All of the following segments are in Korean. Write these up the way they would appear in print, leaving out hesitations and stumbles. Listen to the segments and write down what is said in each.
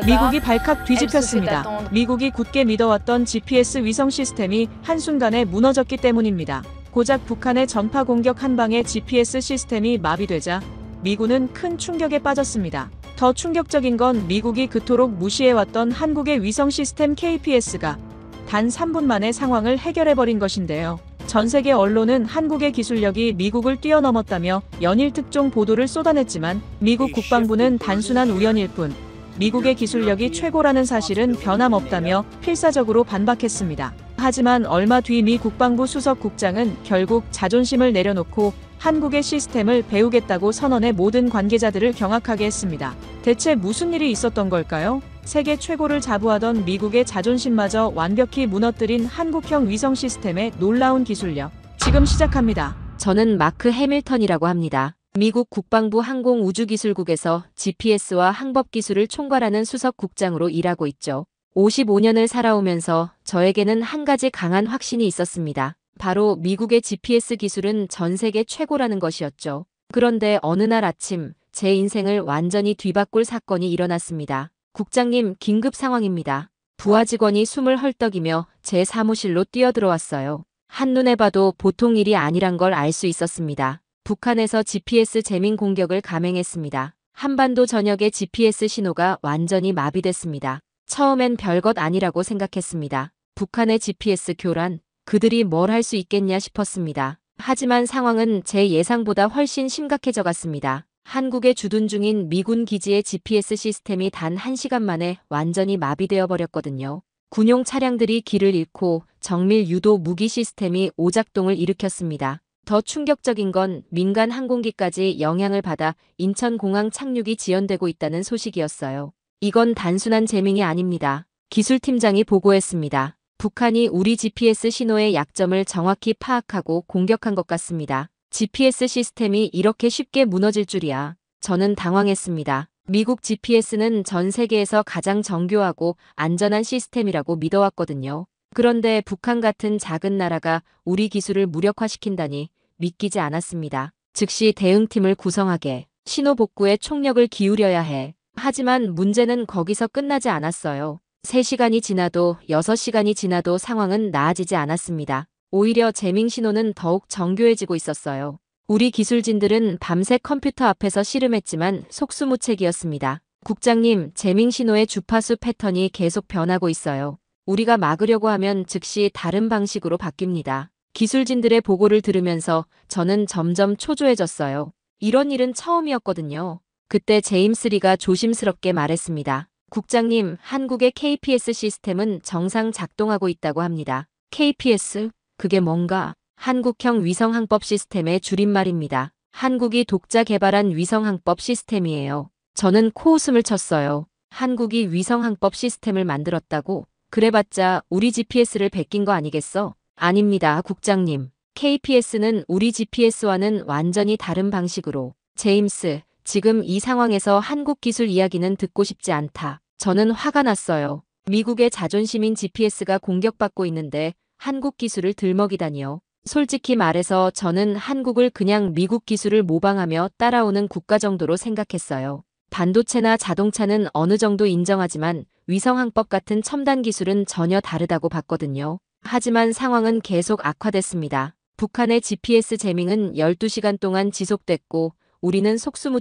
미국이 발칵 뒤집혔습니다. 미국이 굳게 믿어왔던 GPS 위성 시스템이 한순간에 무너졌기 때문입니다. 고작 북한의 전파 공격 한 방에 GPS 시스템이 마비되자 미군은 큰 충격에 빠졌습니다. 더 충격적인 건 미국이 그토록 무시해왔던 한국의 위성 시스템 KPS가 단 3분 만에 상황을 해결해버린 것인데요. 전 세계 언론은 한국의 기술력이 미국을 뛰어넘었다며 연일 특종 보도를 쏟아냈지만 미국 국방부는 단순한 우연일 뿐 미국의 기술력이 최고라는 사실은 변함없다며 필사적으로 반박했습니다. 하지만 얼마 뒤 미 국방부 수석 국장은 결국 자존심을 내려놓고 한국의 시스템을 배우겠다고 선언해 모든 관계자들을 경악하게 했습니다. 대체 무슨 일이 있었던 걸까요? 세계 최고를 자부하던 미국의 자존심마저 완벽히 무너뜨린 한국형 위성 시스템의 놀라운 기술력. 지금 시작합니다. 저는 마크 해밀턴이라고 합니다. 미국 국방부 항공우주기술국에서 GPS와 항법기술을 총괄하는 수석국장으로 일하고 있죠. 55년을 살아오면서 저에게는 한 가지 강한 확신이 있었습니다. 바로 미국의 GPS 기술은 전 세계 최고라는 것이었죠. 그런데 어느 날 아침 제 인생을 완전히 뒤바꿀 사건이 일어났습니다. 국장님, 긴급 상황입니다. 부하 직원이 숨을 헐떡이며 제 사무실로 뛰어들어왔어요. 한눈에 봐도 보통 일이 아니란 걸 알 수 있었습니다. 북한에서 GPS 재민 공격을 감행했습니다. 한반도 전역의 GPS 신호가 완전히 마비됐습니다. 처음엔 별것 아니라고 생각했습니다. 북한의 GPS 교란, 그들이 뭘 할 수 있겠냐 싶었습니다. 하지만 상황은 제 예상보다 훨씬 심각해져 갔습니다. 한국에 주둔 중인 미군 기지의 GPS 시스템이 단 1시간 만에 완전히 마비되어 버렸거든요. 군용 차량들이 길을 잃고 정밀 유도 무기 시스템이 오작동을 일으켰습니다. 더 충격적인 건 민간 항공기까지 영향을 받아 인천공항 착륙이 지연되고 있다는 소식이었어요. 이건 단순한 재밍이 아닙니다. 기술팀장이 보고했습니다. 북한이 우리 GPS 신호의 약점을 정확히 파악하고 공격한 것 같습니다. GPS 시스템이 이렇게 쉽게 무너질 줄이야. 저는 당황했습니다. 미국 GPS는 전 세계에서 가장 정교하고 안전한 시스템이라고 믿어왔거든요. 그런데 북한 같은 작은 나라가 우리 기술을 무력화시킨다니 믿기지 않았습니다. 즉시 대응팀을 구성하게, 신호 복구에 총력을 기울여야 해. 하지만 문제는 거기서 끝나지 않았어요. 3시간이 지나도 6시간이 지나도 상황은 나아지지 않았습니다. 오히려 재밍 신호는 더욱 정교해지고 있었어요. 우리 기술진들은 밤새 컴퓨터 앞에서 씨름했지만 속수무책이었습니다. 국장님, 재밍 신호의 주파수 패턴이 계속 변하고 있어요. 우리가 막으려고 하면 즉시 다른 방식으로 바뀝니다. 기술진들의 보고를 들으면서 저는 점점 초조해졌어요. 이런 일은 처음이었거든요. 그때 제임스 리가 조심스럽게 말했습니다. 국장님, 한국의 KPS 시스템은 정상 작동하고 있다고 합니다. KPS? 그게 뭔가? 한국형 위성항법 시스템의 줄임말입니다. 한국이 독자 개발한 위성항법 시스템이에요. 저는 코웃음을 쳤어요. 한국이 위성항법 시스템을 만들었다고? 그래봤자 우리 GPS를 베낀 거 아니겠어? 아닙니다, 국장님. KPS는 우리 GPS와는 완전히 다른 방식으로. 제임스, 지금 이 상황에서 한국 기술 이야기는 듣고 싶지 않다. 저는 화가 났어요. 미국의 자존심인 GPS가 공격받고 있는데 한국 기술을 들먹이다니요. 솔직히 말해서 저는 한국을 그냥 미국 기술을 모방하며 따라오는 국가 정도로 생각했어요. 반도체나 자동차는 어느 정도 인정하지만 위성항법 같은 첨단 기술은 전혀 다르다고 봤거든요. 하지만 상황은 계속 악화됐습니다. 북한의 GPS 재밍은 12시간 동안 지속됐고 우리는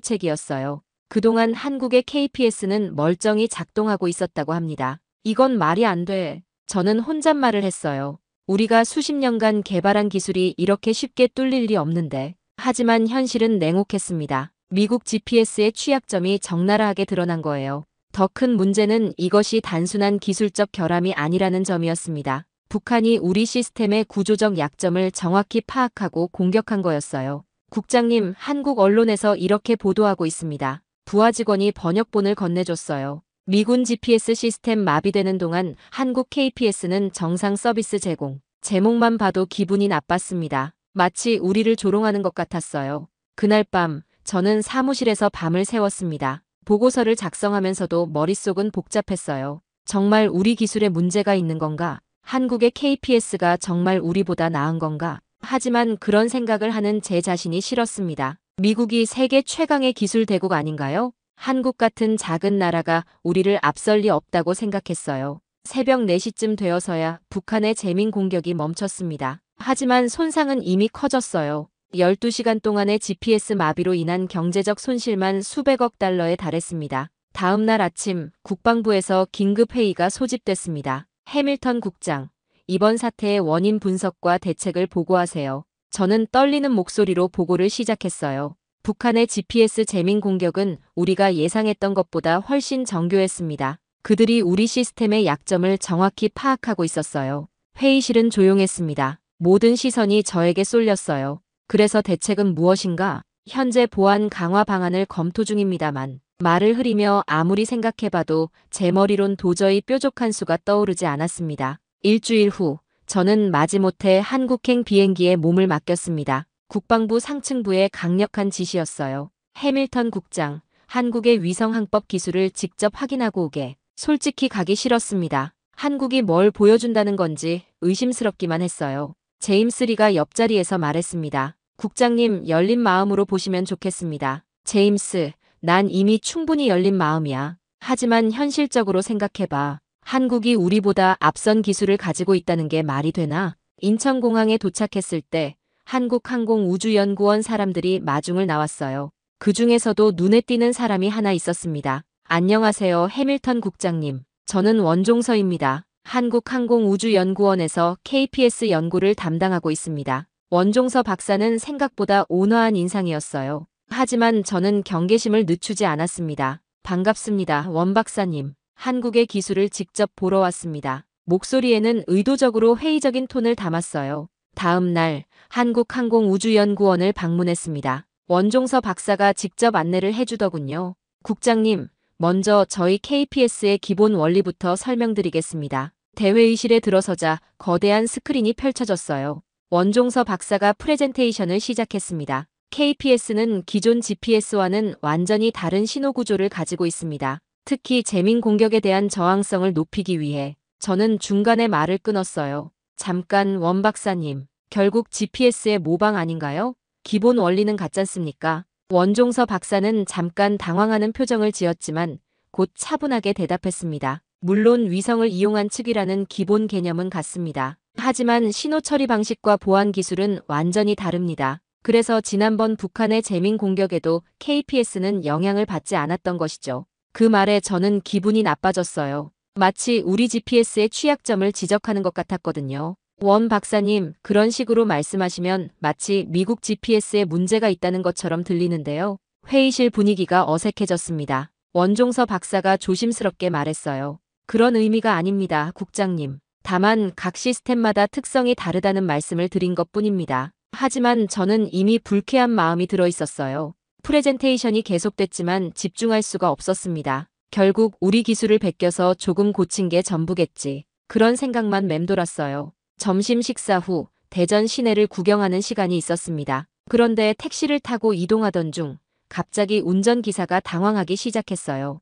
속수무책이었어요. 그동안 한국의 KPS는 멀쩡히 작동하고 있었다고 합니다. 이건 말이 안 돼. 저는 혼잣말을 했어요. 우리가 수십 년간 개발한 기술이 이렇게 쉽게 뚫릴 일이 없는데. 하지만 현실은 냉혹했습니다. 미국 GPS의 취약점이 적나라하게 드러난 거예요. 더 큰 문제는 이것이 단순한 기술적 결함이 아니라는 점이었습니다. 북한이 우리 시스템의 구조적 약점을 정확히 파악하고 공격한 거였어요. 국장님, 한국 언론에서 이렇게 보도하고 있습니다. 부하 직원이 번역본을 건네줬어요. 미군 GPS 시스템 마비되는 동안 한국 KPS는 정상 서비스 제공. 제목만 봐도 기분이 나빴습니다. 마치 우리를 조롱하는 것 같았어요. 그날 밤, 저는 사무실에서 밤을 새웠습니다. 보고서를 작성하면서도 머릿속은 복잡했어요. 정말 우리 기술에 문제가 있는 건가? 한국의 KPS가 정말 우리보다 나은 건가? 하지만 그런 생각을 하는 제 자신이 싫었습니다. 미국이 세계 최강의 기술 대국 아닌가요? 한국 같은 작은 나라가 우리를 앞설 리 없다고 생각했어요. 새벽 4시쯤 되어서야 북한의 재민 공격이 멈췄습니다. 하지만 손상은 이미 커졌어요. 12시간 동안의 GPS 마비로 인한 경제적 손실만 수백억 달러에 달했습니다. 다음 날 아침 국방부에서 긴급회의가 소집됐습니다. 해밀턴 국장, 이번 사태의 원인 분석과 대책을 보고하세요. 저는 떨리는 목소리로 보고를 시작했어요. 북한의 GPS 재민 공격은 우리가 예상했던 것보다 훨씬 정교했습니다. 그들이 우리 시스템의 약점을 정확히 파악하고 있었어요. 회의실은 조용했습니다. 모든 시선이 저에게 쏠렸어요. 그래서 대책은 무엇인가? 현재 보안 강화 방안을 검토 중입니다만 말을 흐리며 아무리 생각해봐도 제 머리론 도저히 뾰족한 수가 떠오르지 않았습니다. 일주일 후 저는 마지못해 한국행 비행기에 몸을 맡겼습니다. 국방부 상층부의 강력한 지시였어요. 해밀턴 국장, 한국의 위성항법 기술을 직접 확인하고 오게. 솔직히 가기 싫었습니다. 한국이 뭘 보여준다는 건지 의심스럽기만 했어요. 제임스 리가 옆자리에서 말했습니다. 국장님, 열린 마음으로 보시면 좋겠습니다. 제임스, 난 이미 충분히 열린 마음이야. 하지만 현실적으로 생각해봐. 한국이 우리보다 앞선 기술을 가지고 있다는 게 말이 되나? 인천공항에 도착했을 때 한국항공우주연구원 사람들이 마중을 나왔어요. 그 중에서도 눈에 띄는 사람이 하나 있었습니다. 안녕하세요, 해밀턴 국장님. 저는 원종서입니다. 한국항공우주연구원에서 KPS 연구를 담당하고 있습니다. 원종서 박사는 생각보다 온화한 인상이었어요. 하지만 저는 경계심을 늦추지 않았습니다. 반갑습니다, 원 박사님. 한국의 기술을 직접 보러 왔습니다. 목소리에는 의도적으로 회의적인 톤을 담았어요. 다음 날 한국항공우주연구원을 방문했습니다. 원종서 박사가 직접 안내를 해주더군요. 국장님, 먼저 저희 KPS의 기본 원리부터 설명드리겠습니다. 대회의실에 들어서자 거대한 스크린이 펼쳐졌어요. 원종서 박사가 프레젠테이션을 시작했습니다. KPS는 기존 GPS와는 완전히 다른 신호 구조를 가지고 있습니다. 특히 재민 공격에 대한 저항성을 높이기 위해 저는 중간에 말을 끊었어요. 잠깐, 원 박사님. 결국 GPS의 모방 아닌가요? 기본 원리는 같잖습니까? 원종서 박사는 잠깐 당황하는 표정을 지었지만 곧 차분하게 대답했습니다. 물론 위성을 이용한 측이라는 기본 개념은 같습니다. 하지만 신호 처리 방식과 보안 기술은 완전히 다릅니다. 그래서 지난번 북한의 재민 공격에도 KPS는 영향을 받지 않았던 것이죠. 그 말에 저는 기분이 나빠졌어요. 마치 우리 GPS의 취약점을 지적하는 것 같았거든요. 원 박사님, 그런 식으로 말씀하시면 마치 미국 GPS에 문제가 있다는 것처럼 들리는데요. 회의실 분위기가 어색해졌습니다. 원종서 박사가 조심스럽게 말했어요. 그런 의미가 아닙니다, 국장님. 다만 각 시스템마다 특성이 다르다는 말씀을 드린 것뿐입니다. 하지만 저는 이미 불쾌한 마음이 들어 있었어요. 프레젠테이션이 계속됐지만 집중할 수가 없었습니다. 결국 우리 기술을 베껴서 조금 고친 게 전부겠지. 그런 생각만 맴돌았어요. 점심 식사 후 대전 시내를 구경하는 시간이 있었습니다. 그런데 택시를 타고 이동하던 중 갑자기 운전기사가 당황하기 시작했어요.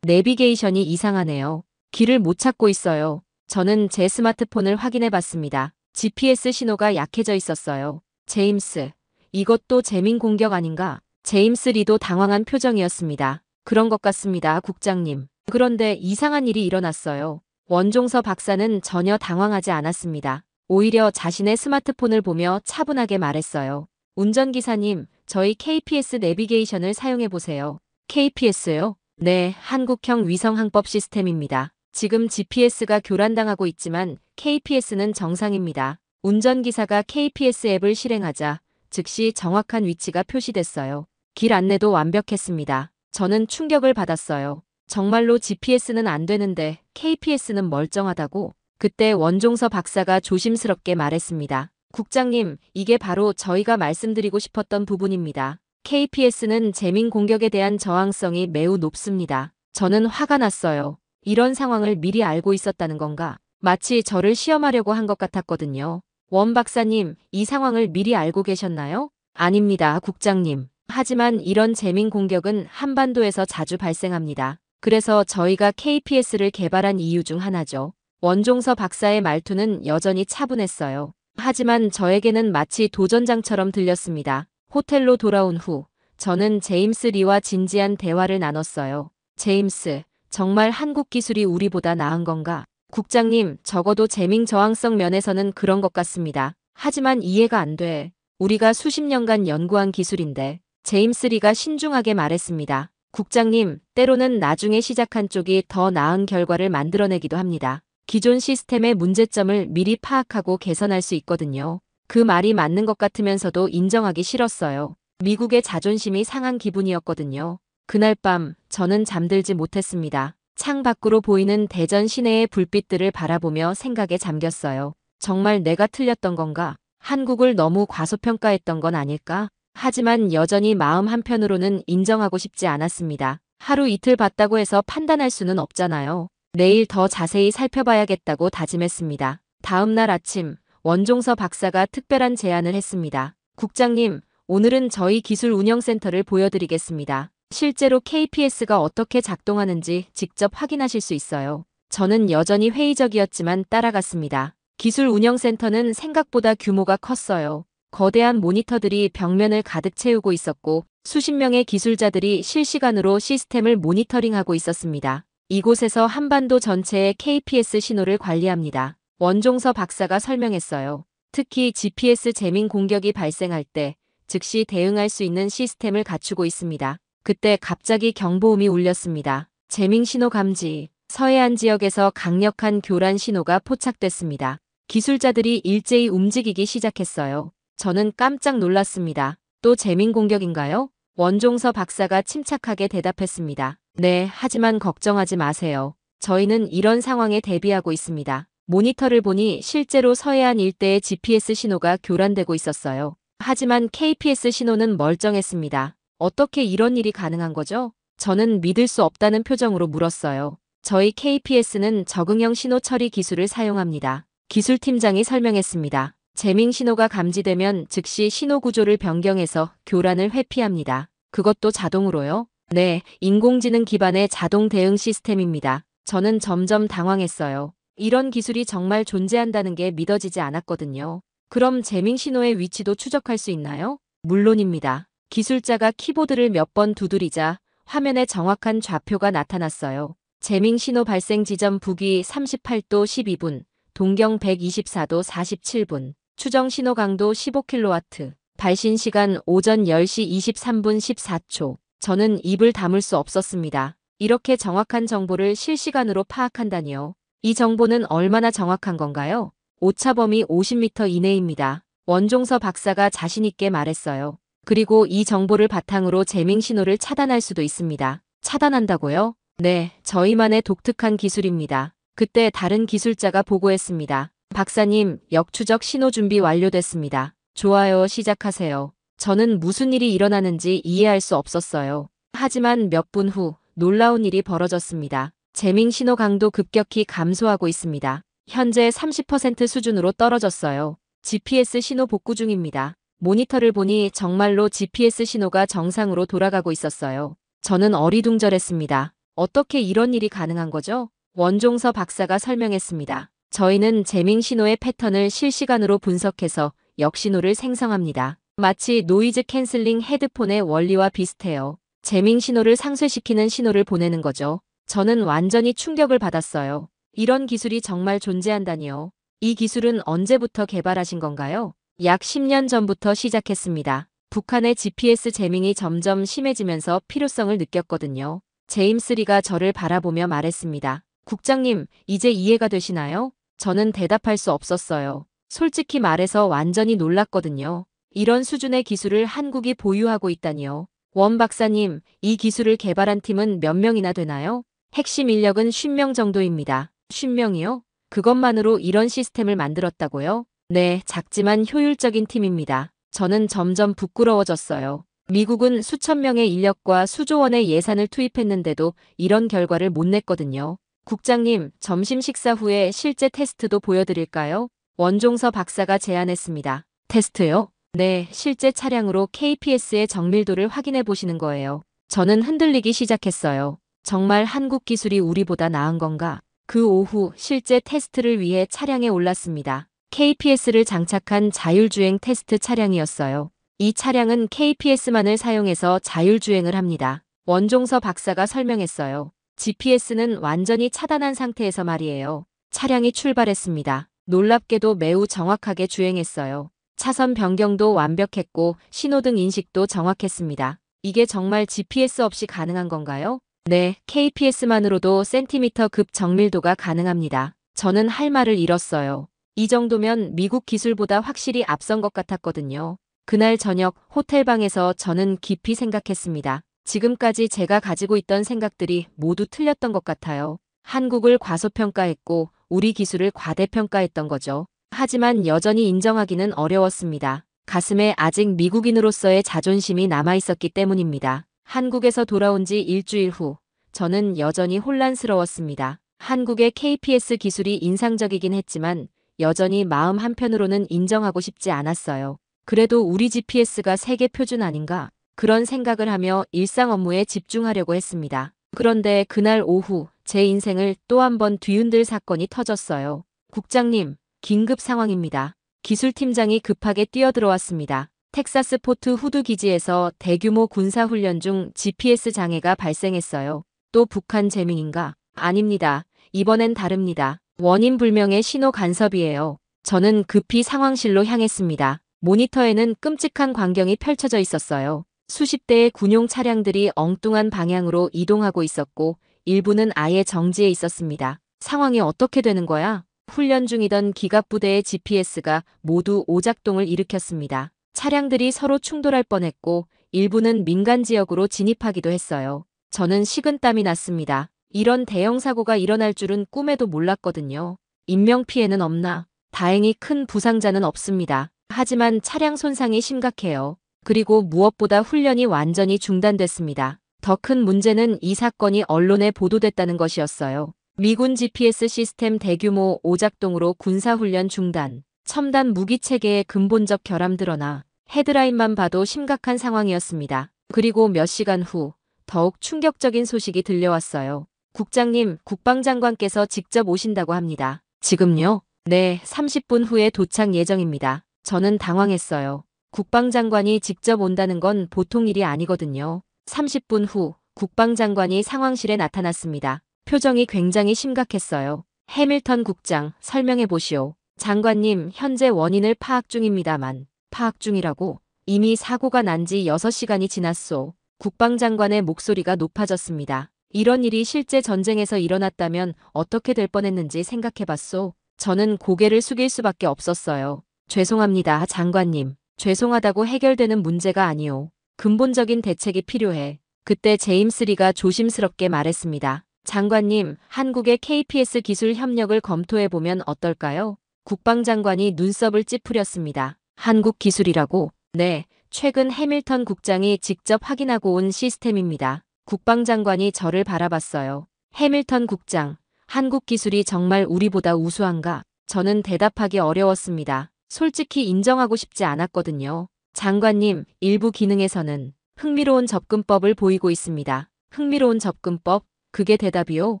내비게이션이 이상하네요. 길을 못 찾고 있어요. 저는 제 스마트폰을 확인해 봤습니다. GPS 신호가 약해져 있었어요. 제임스, 이것도 재민 공격 아닌가? 제임스 리도 당황한 표정이었습니다. 그런 것 같습니다, 국장님. 그런데 이상한 일이 일어났어요. 원종서 박사는 전혀 당황하지 않았습니다. 오히려 자신의 스마트폰을 보며 차분하게 말했어요. 운전기사님, 저희 KPS 내비게이션을 사용해보세요. KPS요? 네, 한국형 위성항법 시스템입니다. 지금 GPS가 교란당하고 있지만 KPS는 정상입니다. 운전기사가 KPS 앱을 실행하자 즉시 정확한 위치가 표시됐어요. 길 안내도 완벽했습니다. 저는 충격을 받았어요. 정말로 GPS는 안 되는데 KPS는 멀쩡하다고? 그때 원종서 박사가 조심스럽게 말했습니다. 국장님, 이게 바로 저희가 말씀드리고 싶었던 부분입니다. KPS는 재민 공격에 대한 저항성이 매우 높습니다. 저는 화가 났어요. 이런 상황을 미리 알고 있었다는 건가? 마치 저를 시험하려고 한 것 같았거든요. 원 박사님, 이 상황을 미리 알고 계셨나요? 아닙니다, 국장님. 하지만 이런 재민 공격은 한반도에서 자주 발생합니다. 그래서 저희가 KPS를 개발한 이유 중 하나죠. 원종서 박사의 말투는 여전히 차분했어요. 하지만 저에게는 마치 도전장처럼 들렸습니다. 호텔로 돌아온 후 저는 제임스 리와 진지한 대화를 나눴어요. 제임스, 정말 한국 기술이 우리보다 나은 건가? 국장님, 적어도 재밍 저항성 면에서는 그런 것 같습니다. 하지만 이해가 안 돼. 우리가 수십 년간 연구한 기술인데. 제임스 리가 신중하게 말했습니다. 국장님, 때로는 나중에 시작한 쪽이 더 나은 결과를 만들어내기도 합니다. 기존 시스템의 문제점을 미리 파악하고 개선할 수 있거든요. 그 말이 맞는 것 같으면서도 인정하기 싫었어요. 미국의 자존심이 상한 기분이었거든요. 그날 밤 저는 잠들지 못했습니다. 창 밖으로 보이는 대전 시내의 불빛들을 바라보며 생각에 잠겼어요. 정말 내가 틀렸던 건가? 한국을 너무 과소평가했던 건 아닐까? 하지만 여전히 마음 한편으로는 인정하고 싶지 않았습니다. 하루 이틀 봤다고 해서 판단할 수는 없잖아요. 내일 더 자세히 살펴봐야겠다고 다짐했습니다. 다음 날 아침 원종서 박사가 특별한 제안을 했습니다. 국장님, 오늘은 저희 기술 운영센터를 보여드리겠습니다. 실제로 KPS가 어떻게 작동하는지 직접 확인하실 수 있어요. 저는 여전히 회의적이었지만 따라갔습니다. 기술 운영센터는 생각보다 규모가 컸어요. 거대한 모니터들이 벽면을 가득 채우고 있었고 수십 명의 기술자들이 실시간으로 시스템을 모니터링하고 있었습니다. 이곳에서 한반도 전체의 KPS 신호를 관리합니다. 원종서 박사가 설명했어요. 특히 GPS 재밍 공격이 발생할 때 즉시 대응할 수 있는 시스템을 갖추고 있습니다. 그때 갑자기 경보음이 울렸습니다. 재밍 신호 감지. 서해안 지역에서 강력한 교란 신호가 포착됐습니다. 기술자들이 일제히 움직이기 시작했어요. 저는 깜짝 놀랐습니다. 또 재밍 공격인가요? 원종서 박사가 침착하게 대답했습니다. 네, 하지만 걱정하지 마세요. 저희는 이런 상황에 대비하고 있습니다. 모니터를 보니 실제로 서해안 일대의 GPS 신호가 교란되고 있었어요. 하지만 KPS 신호는 멀쩡했습니다. 어떻게 이런 일이 가능한 거죠? 저는 믿을 수 없다는 표정으로 물었어요. 저희 KPS는 적응형 신호 처리 기술을 사용합니다. 기술팀장이 설명했습니다. 재밍 신호가 감지되면 즉시 신호 구조를 변경해서 교란을 회피합니다. 그것도 자동으로요? 네, 인공지능 기반의 자동 대응 시스템입니다. 저는 점점 당황했어요. 이런 기술이 정말 존재한다는 게 믿어지지 않았거든요. 그럼 재밍 신호의 위치도 추적할 수 있나요? 물론입니다. 기술자가 키보드를 몇 번 두드리자 화면에 정확한 좌표가 나타났어요. 재밍 신호 발생 지점 북위 38도 12분, 동경 124도 47분, 추정 신호 강도 15kW, 발신 시간 오전 10시 23분 14초. 저는 입을 다물 수 없었습니다. 이렇게 정확한 정보를 실시간으로 파악한다니요. 이 정보는 얼마나 정확한 건가요? 오차 범위 50m 이내입니다. 원종서 박사가 자신 있게 말했어요. 그리고 이 정보를 바탕으로 재밍 신호를 차단할 수도 있습니다. 차단한다고요? 네, 저희만의 독특한 기술입니다. 그때 다른 기술자가 보고했습니다. 박사님, 역추적 신호 준비 완료됐습니다. 좋아요, 시작하세요. 저는 무슨 일이 일어나는지 이해할 수 없었어요. 하지만 몇 분 후 놀라운 일이 벌어졌습니다. 재밍 신호 강도 급격히 감소하고 있습니다. 현재 30% 수준으로 떨어졌어요. GPS 신호 복구 중입니다. 모니터를 보니 정말로 GPS 신호가 정상으로 돌아가고 있었어요. 저는 어리둥절했습니다. 어떻게 이런 일이 가능한 거죠? 원종서 박사가 설명했습니다. 저희는 재밍 신호의 패턴을 실시간으로 분석해서 역신호를 생성합니다. 마치 노이즈 캔슬링 헤드폰의 원리와 비슷해요. 재밍 신호를 상쇄시키는 신호를 보내는 거죠. 저는 완전히 충격을 받았어요. 이런 기술이 정말 존재한다니요. 이 기술은 언제부터 개발하신 건가요? 약 10년 전부터 시작했습니다. 북한의 GPS 재밍이 점점 심해지면서 필요성을 느꼈거든요. 제임스 리가 저를 바라보며 말했습니다. 국장님, 이제 이해가 되시나요? 저는 대답할 수 없었어요. 솔직히 말해서 완전히 놀랐거든요. 이런 수준의 기술을 한국이 보유하고 있다니요. 원 박사님, 이 기술을 개발한 팀은 몇 명이나 되나요? 핵심 인력은 50명 정도입니다. 50명이요? 그것만으로 이런 시스템을 만들었다고요? 네, 작지만 효율적인 팀입니다. 저는 점점 부끄러워졌어요. 미국은 수천 명의 인력과 수조 원의 예산을 투입했는데도 이런 결과를 못 냈거든요. 국장님, 점심 식사 후에 실제 테스트도 보여드릴까요? 원종서 박사가 제안했습니다. 테스트요? 네, 실제 차량으로 KPS의 정밀도를 확인해 보시는 거예요. 저는 흔들리기 시작했어요. 정말 한국 기술이 우리보다 나은 건가? 그 오후 실제 테스트를 위해 차량에 올랐습니다. KPS를 장착한 자율주행 테스트 차량이었어요. 이 차량은 KPS만을 사용해서 자율주행을 합니다. 원종서 박사가 설명했어요. GPS는 완전히 차단한 상태에서 말이에요. 차량이 출발했습니다. 놀랍게도 매우 정확하게 주행했어요. 차선 변경도 완벽했고 신호등 인식도 정확했습니다. 이게 정말 GPS 없이 가능한 건가요? 네, KPS만으로도 센티미터급 정밀도가 가능합니다. 저는 할 말을 잃었어요. 이 정도면 미국 기술보다 확실히 앞선 것 같았거든요. 그날 저녁 호텔방에서 저는 깊이 생각했습니다. 지금까지 제가 가지고 있던 생각들이 모두 틀렸던 것 같아요. 한국을 과소평가했고 우리 기술을 과대평가했던 거죠. 하지만 여전히 인정하기는 어려웠습니다. 가슴에 아직 미국인으로서의 자존심이 남아있었기 때문입니다. 한국에서 돌아온 지 일주일 후 저는 여전히 혼란스러웠습니다. 한국의 KPS 기술이 인상적이긴 했지만 여전히 마음 한편으로는 인정하고 싶지 않았어요. 그래도 우리 GPS가 세계 표준 아닌가? 그런 생각을 하며 일상 업무에 집중하려고 했습니다. 그런데 그날 오후 제 인생을 또 한 번 뒤흔들 사건이 터졌어요. 국장님, 긴급 상황입니다. 기술팀장이 급하게 뛰어들어왔습니다. 텍사스 포트 후드 기지에서 대규모 군사훈련 중 GPS 장애가 발생했어요. 또 북한 재밍인가? 아닙니다. 이번엔 다릅니다. 원인 불명의 신호 간섭이에요. 저는 급히 상황실로 향했습니다. 모니터에는 끔찍한 광경이 펼쳐져 있었어요. 수십 대의 군용 차량들이 엉뚱한 방향으로 이동하고 있었고 일부는 아예 정지해 있었습니다. 상황이 어떻게 되는 거야? 훈련 중이던 기갑부대의 GPS가 모두 오작동을 일으켰습니다. 차량들이 서로 충돌할 뻔했고 일부는 민간 지역으로 진입하기도 했어요. 저는 식은땀이 났습니다. 이런 대형 사고가 일어날 줄은 꿈에도 몰랐거든요. 인명피해는 없나? 다행히 큰 부상자는 없습니다. 하지만 차량 손상이 심각해요. 그리고 무엇보다 훈련이 완전히 중단됐습니다. 더 큰 문제는 이 사건이 언론에 보도됐다는 것이었어요. 미군 GPS 시스템 대규모 오작동으로 군사훈련 중단, 첨단 무기체계의 근본적 결함 드러나 헤드라인만 봐도 심각한 상황이었습니다. 그리고 몇 시간 후 더욱 충격적인 소식이 들려왔어요. 국장님, 국방장관께서 직접 오신다고 합니다. 지금요? 네, 30분 후에 도착 예정입니다. 저는 당황했어요. 국방장관이 직접 온다는 건 보통 일이 아니거든요. 30분 후 국방장관이 상황실에 나타났습니다. 표정이 굉장히 심각했어요. 해밀턴 국장, 설명해 보시오. 장관님, 현재 원인을 파악 중입니다만. 파악 중이라고? 이미 사고가 난 지 6시간이 지났소. 국방장관의 목소리가 높아졌습니다. 이런 일이 실제 전쟁에서 일어났다면 어떻게 될 뻔했는지 생각해봤소. 저는 고개를 숙일 수밖에 없었어요. 죄송합니다, 장관님. 죄송하다고 해결되는 문제가 아니오. 근본적인 대책이 필요해. 그때 제임스 리가 조심스럽게 말했습니다. 장관님, 한국의 KPS 기술 협력을 검토해보면 어떨까요? 국방장관이 눈썹을 찌푸렸습니다. 한국 기술이라고? 네, 최근 해밀턴 국장이 직접 확인하고 온 시스템입니다. 국방장관이 저를 바라봤어요. 해밀턴 국장, 한국 기술이 정말 우리보다 우수한가? 저는 대답하기 어려웠습니다. 솔직히 인정하고 싶지 않았거든요. 장관님, 일부 기능에서는 흥미로운 접근법을 보이고 있습니다. 흥미로운 접근법? 그게 대답이요?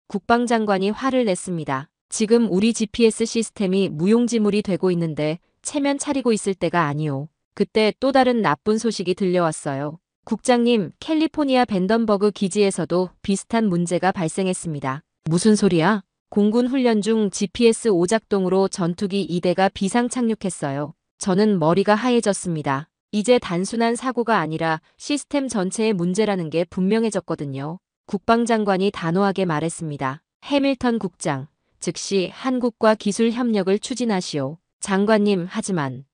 국방장관이 화를 냈습니다. 지금 우리 GPS 시스템이 무용지물이 되고 있는데 체면 차리고 있을 때가 아니오. 그때 또 다른 나쁜 소식이 들려왔어요. 국장님, 캘리포니아 벤던버그 기지에서도 비슷한 문제가 발생했습니다. 무슨 소리야? 공군 훈련 중 GPS 오작동으로 전투기 2대가 비상 착륙했어요. 저는 머리가 하얘졌습니다. 이제 단순한 사고가 아니라 시스템 전체의 문제라는 게 분명해졌거든요. 국방장관이 단호하게 말했습니다. 해밀턴 국장, 즉시 한국과 기술 협력을 추진하시오. 장관님,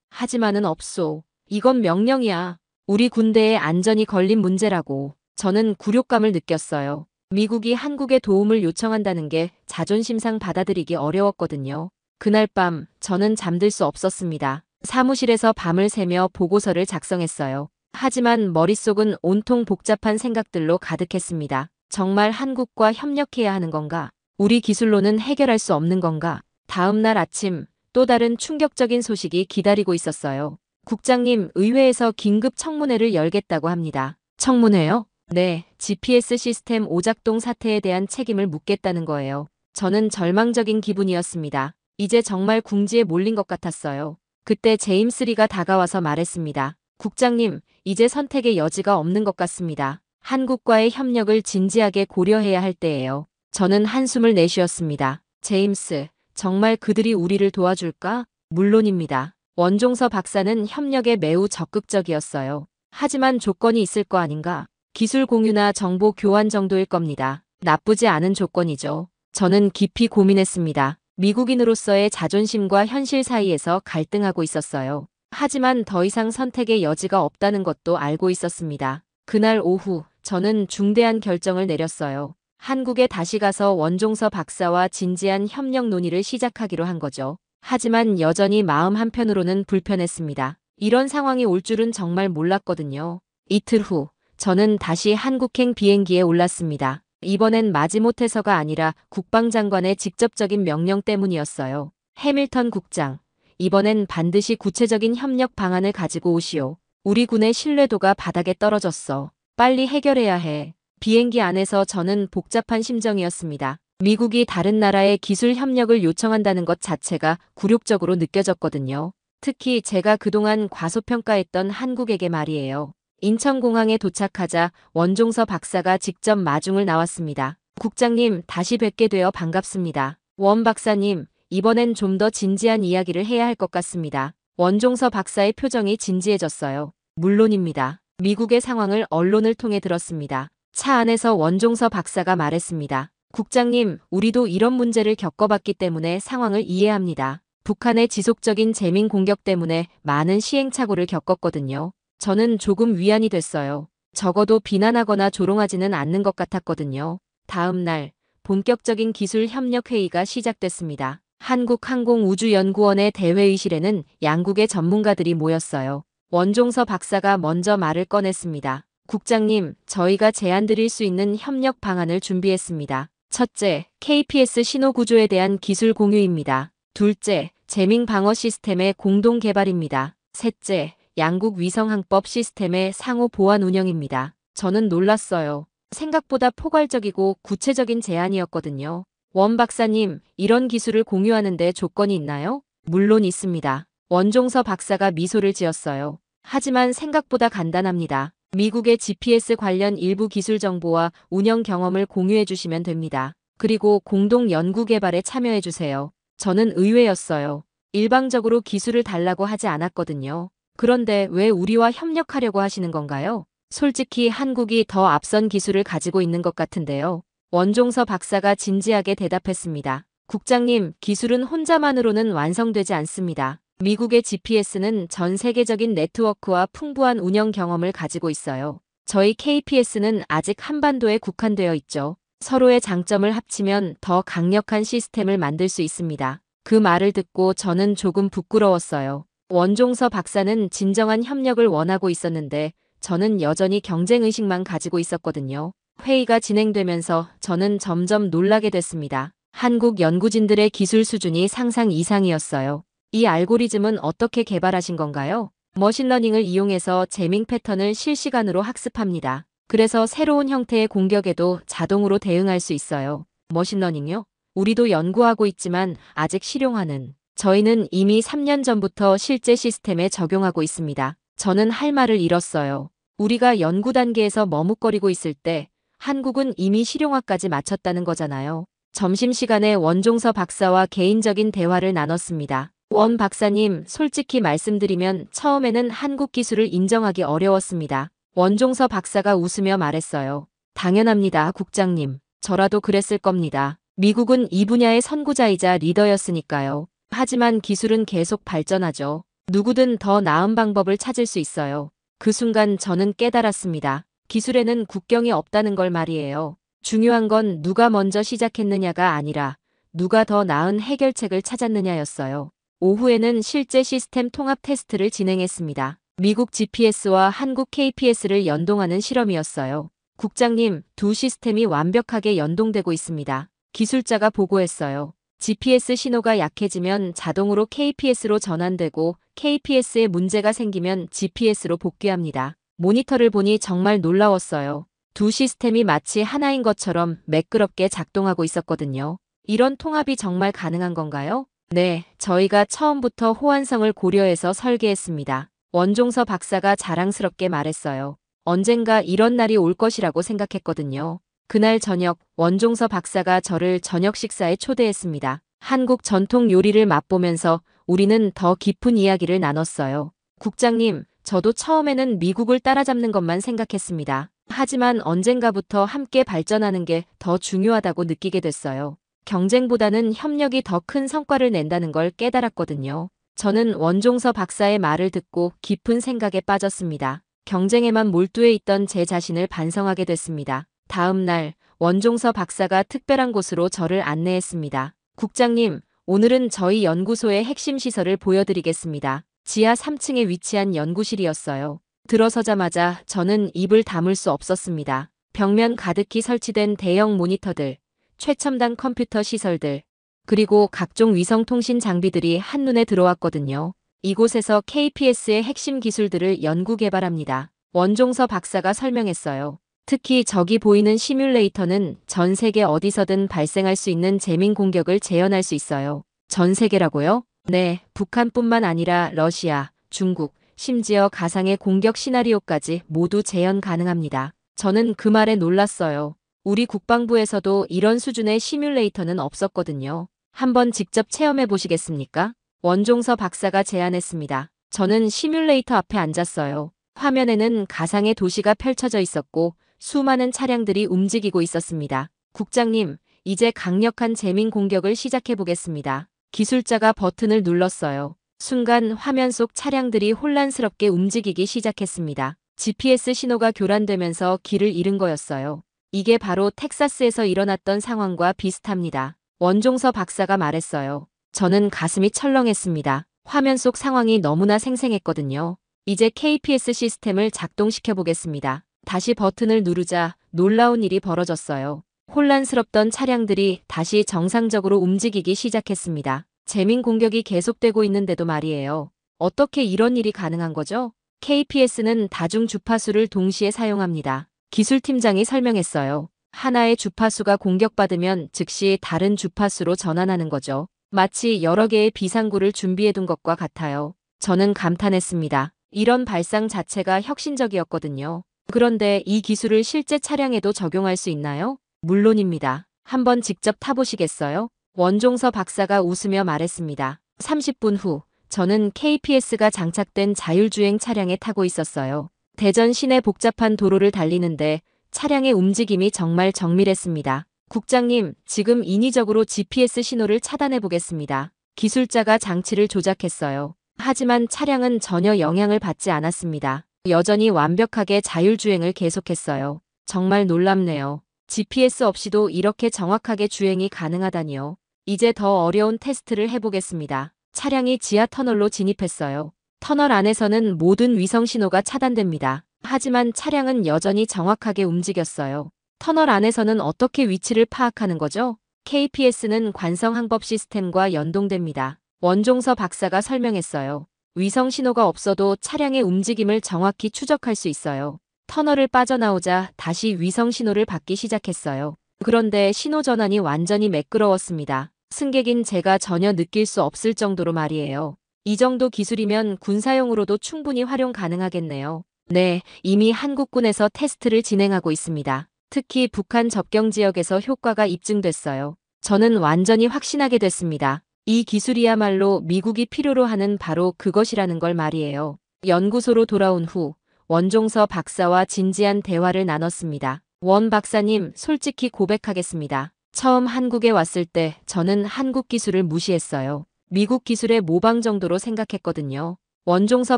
하지만은 없소. 이건 명령이야. 우리 군대의 안전이 걸린 문제라고. 저는 굴욕감을 느꼈어요. 미국이 한국의 도움을 요청한다는 게 자존심상 받아들이기 어려웠거든요. 그날 밤 저는 잠들 수 없었습니다. 사무실에서 밤을 새며 보고서를 작성했어요. 하지만 머릿속은 온통 복잡한 생각들로 가득했습니다. 정말 한국과 협력해야 하는 건가? 우리 기술로는 해결할 수 없는 건가? 다음 날 아침 또 다른 충격적인 소식이 기다리고 있었어요. 국장님, 의회에서 긴급 청문회를 열겠다고 합니다. 청문회요? 네, GPS 시스템 오작동 사태에 대한 책임을 묻겠다는 거예요. 저는 절망적인 기분이었습니다. 이제 정말 궁지에 몰린 것 같았어요. 그때 제임스 리가 다가와서 말했습니다. 국장님, 이제 선택의 여지가 없는 것 같습니다. 한국과의 협력을 진지하게 고려해야 할 때예요. 저는 한숨을 내쉬었습니다. 제임스, 정말 그들이 우리를 도와줄까? 물론입니다. 원종서 박사는 협력에 매우 적극적이었어요. 하지만 조건이 있을 거 아닌가? 기술 공유나 정보 교환 정도일 겁니다. 나쁘지 않은 조건이죠. 저는 깊이 고민했습니다. 미국인으로서의 자존심과 현실 사이에서 갈등하고 있었어요. 하지만 더 이상 선택의 여지가 없다는 것도 알고 있었습니다. 그날 오후, 저는 중대한 결정을 내렸어요. 한국에 다시 가서 원종서 박사와 진지한 협력 논의를 시작하기로 한 거죠. 하지만 여전히 마음 한편으로는 불편했습니다. 이런 상황이 올 줄은 정말 몰랐거든요. 이틀 후, 저는 다시 한국행 비행기에 올랐습니다. 이번엔 마지못해서가 아니라 국방장관의 직접적인 명령 때문이었어요. 해밀턴 국장, 이번엔 반드시 구체적인 협력 방안을 가지고 오시오. 우리 군의 신뢰도가 바닥에 떨어졌어. 빨리 해결해야 해. 비행기 안에서 저는 복잡한 심정이었습니다. 미국이 다른 나라의 기술 협력을 요청한다는 것 자체가 굴욕적으로 느껴졌거든요. 특히 제가 그동안 과소평가했던 한국에게 말이에요. 인천공항에 도착하자 원종서 박사가 직접 마중을 나왔습니다. 국장님, 다시 뵙게 되어 반갑습니다. 원 박사님, 이번엔 좀 더 진지한 이야기를 해야 할 것 같습니다. 원종서 박사의 표정이 진지해졌어요. 물론입니다. 미국의 상황을 언론을 통해 들었습니다. 차 안에서 원종서 박사가 말했습니다. 국장님, 우리도 이런 문제를 겪어봤기 때문에 상황을 이해합니다. 북한의 지속적인 재민 공격 때문에 많은 시행착오를 겪었거든요. 저는 조금 위안이 됐어요. 적어도 비난하거나 조롱하지는 않는 것 같았거든요. 다음 날, 본격적인 기술 협력 회의가 시작됐습니다. 한국항공우주연구원의 대회의실에는 양국의 전문가들이 모였어요. 원종서 박사가 먼저 말을 꺼냈습니다. 국장님, 저희가 제안드릴 수 있는 협력 방안을 준비했습니다. 첫째, KPS 신호 구조에 대한 기술 공유입니다. 둘째, 재밍 방어 시스템의 공동 개발입니다. 셋째, 양국 위성항법 시스템의 상호 보완 운영입니다. 저는 놀랐어요. 생각보다 포괄적이고 구체적인 제안이었거든요. 원 박사님, 이런 기술을 공유하는데 조건이 있나요? 물론 있습니다. 원종서 박사가 미소를 지었어요. 하지만 생각보다 간단합니다. 미국의 GPS 관련 일부 기술 정보와 운영 경험을 공유해 주시면 됩니다. 그리고 공동 연구 개발에 참여해 주세요. 저는 의외였어요. 일방적으로 기술을 달라고 하지 않았거든요. 그런데 왜 우리와 협력하려고 하시는 건가요? 솔직히 한국이 더 앞선 기술을 가지고 있는 것 같은데요. 원종서 박사가 진지하게 대답했습니다. 국장님, 기술은 혼자만으로는 완성되지 않습니다. 미국의 GPS는 전 세계적인 네트워크와 풍부한 운영 경험을 가지고 있어요. 저희 KPS는 아직 한반도에 국한되어 있죠. 서로의 장점을 합치면 더 강력한 시스템을 만들 수 있습니다. 그 말을 듣고 저는 조금 부끄러웠어요. 원종서 박사는 진정한 협력을 원하고 있었는데 저는 여전히 경쟁의식만 가지고 있었거든요. 회의가 진행되면서 저는 점점 놀라게 됐습니다. 한국 연구진들의 기술 수준이 상상 이상이었어요. 이 알고리즘은 어떻게 개발하신 건가요? 머신러닝을 이용해서 재밍 패턴을 실시간으로 학습합니다. 그래서 새로운 형태의 공격에도 자동으로 대응할 수 있어요. 머신러닝요? 우리도 연구하고 있지만 아직 실용화는. 저희는 이미 3년 전부터 실제 시스템에 적용하고 있습니다. 저는 할 말을 잃었어요. 우리가 연구 단계에서 머뭇거리고 있을 때 한국은 이미 실용화까지 마쳤다는 거잖아요. 점심시간에 원종서 박사와 개인적인 대화를 나눴습니다. 원 박사님, 솔직히 말씀드리면 처음에는 한국 기술을 인정하기 어려웠습니다. 원종서 박사가 웃으며 말했어요. 당연합니다, 국장님. 저라도 그랬을 겁니다. 미국은 이 분야의 선구자이자 리더였으니까요. 하지만 기술은 계속 발전하죠. 누구든 더 나은 방법을 찾을 수 있어요. 그 순간 저는 깨달았습니다. 기술에는 국경이 없다는 걸 말이에요. 중요한 건 누가 먼저 시작했느냐가 아니라 누가 더 나은 해결책을 찾았느냐였어요. 오후에는 실제 시스템 통합 테스트를 진행했습니다. 미국 GPS와 한국 KPS를 연동하는 실험이었어요. 국장님, 두 시스템이 완벽하게 연동되고 있습니다. 기술자가 보고했어요. GPS 신호가 약해지면 자동으로 KPS로 전환되고 KPS에 문제가 생기면 GPS로 복귀합니다. 모니터를 보니 정말 놀라웠어요. 두 시스템이 마치 하나인 것처럼 매끄럽게 작동하고 있었거든요. 이런 통합이 정말 가능한 건가요? 네, 저희가 처음부터 호환성을 고려해서 설계했습니다. 원종서 박사가 자랑스럽게 말했어요. 언젠가 이런 날이 올 것이라고 생각했거든요. 그날 저녁 원종서 박사가 저를 저녁 식사에 초대했습니다. 한국 전통 요리를 맛보면서 우리는 더 깊은 이야기를 나눴어요. 국장님, 저도 처음에는 미국을 따라잡는 것만 생각했습니다. 하지만 언젠가부터 함께 발전하는 게 더 중요하다고 느끼게 됐어요. 경쟁보다는 협력이 더 큰 성과를 낸다는 걸 깨달았거든요. 저는 원종서 박사의 말을 듣고 깊은 생각에 빠졌습니다. 경쟁에만 몰두해 있던 제 자신을 반성하게 됐습니다. 다음 날 원종서 박사가 특별한 곳으로 저를 안내했습니다. 국장님, 오늘은 저희 연구소의 핵심 시설을 보여드리겠습니다. 지하 3층에 위치한 연구실이었어요. 들어서자마자 저는 입을 다물 수 없었습니다. 벽면 가득히 설치된 대형 모니터들, 최첨단 컴퓨터 시설들, 그리고 각종 위성통신 장비들이 한눈에 들어왔거든요. 이곳에서 KPS의 핵심 기술들을 연구 개발합니다. 원종서 박사가 설명했어요. 특히 저기 보이는 시뮬레이터는 전 세계 어디서든 발생할 수 있는 재민 공격을 재현할 수 있어요. 전 세계라고요? 네, 북한뿐만 아니라 러시아, 중국, 심지어 가상의 공격 시나리오까지 모두 재현 가능합니다. 저는 그 말에 놀랐어요. 우리 국방부에서도 이런 수준의 시뮬레이터는 없었거든요. 한번 직접 체험해 보시겠습니까? 원종서 박사가 제안했습니다. 저는 시뮬레이터 앞에 앉았어요. 화면에는 가상의 도시가 펼쳐져 있었고 수많은 차량들이 움직이고 있었습니다. 국장님, 이제 강력한 재민 공격을 시작해 보겠습니다. 기술자가 버튼을 눌렀어요. 순간 화면 속 차량들이 혼란스럽게 움직이기 시작했습니다. GPS 신호가 교란되면서 길을 잃은 거였어요. 이게 바로 텍사스에서 일어났던 상황과 비슷합니다. 원종서 박사가 말했어요. 저는 가슴이 철렁했습니다. 화면 속 상황이 너무나 생생했거든요. 이제 KPS 시스템을 작동시켜 보겠습니다. 다시 버튼을 누르자 놀라운 일이 벌어졌어요. 혼란스럽던 차량들이 다시 정상적으로 움직이기 시작했습니다. 재민 공격이 계속되고 있는데도 말이에요. 어떻게 이런 일이 가능한 거죠? KPS는 다중 주파수를 동시에 사용합니다. 기술팀장이 설명했어요. 하나의 주파수가 공격받으면 즉시 다른 주파수로 전환하는 거죠. 마치 여러 개의 비상구를 준비해둔 것과 같아요. 저는 감탄했습니다. 이런 발상 자체가 혁신적이었거든요. 그런데 이 기술을 실제 차량에도 적용할 수 있나요? 물론입니다. 한번 직접 타보시겠어요? 원종서 박사가 웃으며 말했습니다. 30분 후 저는 KPS가 장착된 자율주행 차량에 타고 있었어요. 대전 시내 복잡한 도로를 달리는데 차량의 움직임이 정말 정밀했습니다. 국장님, 지금 인위적으로 GPS 신호를 차단해 보겠습니다. 기술자가 장치를 조작했어요. 하지만 차량은 전혀 영향을 받지 않았습니다. 여전히 완벽하게 자율주행을 계속했어요. 정말 놀랍네요. GPS 없이도 이렇게 정확하게 주행이 가능하다니요. 이제 더 어려운 테스트를 해보겠습니다. 차량이 지하 터널로 진입했어요. 터널 안에서는 모든 위성 신호가 차단됩니다. 하지만 차량은 여전히 정확하게 움직였어요. 터널 안에서는 어떻게 위치를 파악하는 거죠? KPS는 관성 항법 시스템과 연동됩니다. 원종서 박사가 설명했어요. 위성 신호가 없어도 차량의 움직임을 정확히 추적할 수 있어요. 터널을 빠져나오자 다시 위성 신호를 받기 시작했어요. 그런데 신호 전환이 완전히 매끄러웠습니다. 승객인 제가 전혀 느낄 수 없을 정도로 말이에요. 이 정도 기술이면 군사용으로도 충분히 활용 가능하겠네요. 네, 이미 한국군에서 테스트를 진행하고 있습니다. 특히 북한 접경 지역에서 효과가 입증됐어요. 저는 완전히 확신하게 됐습니다. 이 기술이야말로 미국이 필요로 하는 바로 그것이라는 걸 말이에요. 연구소로 돌아온 후 원종서 박사와 진지한 대화를 나눴습니다. 원 박사님, 솔직히 고백하겠습니다. 처음 한국에 왔을 때 저는 한국 기술을 무시했어요. 미국 기술의 모방 정도로 생각했거든요. 원종서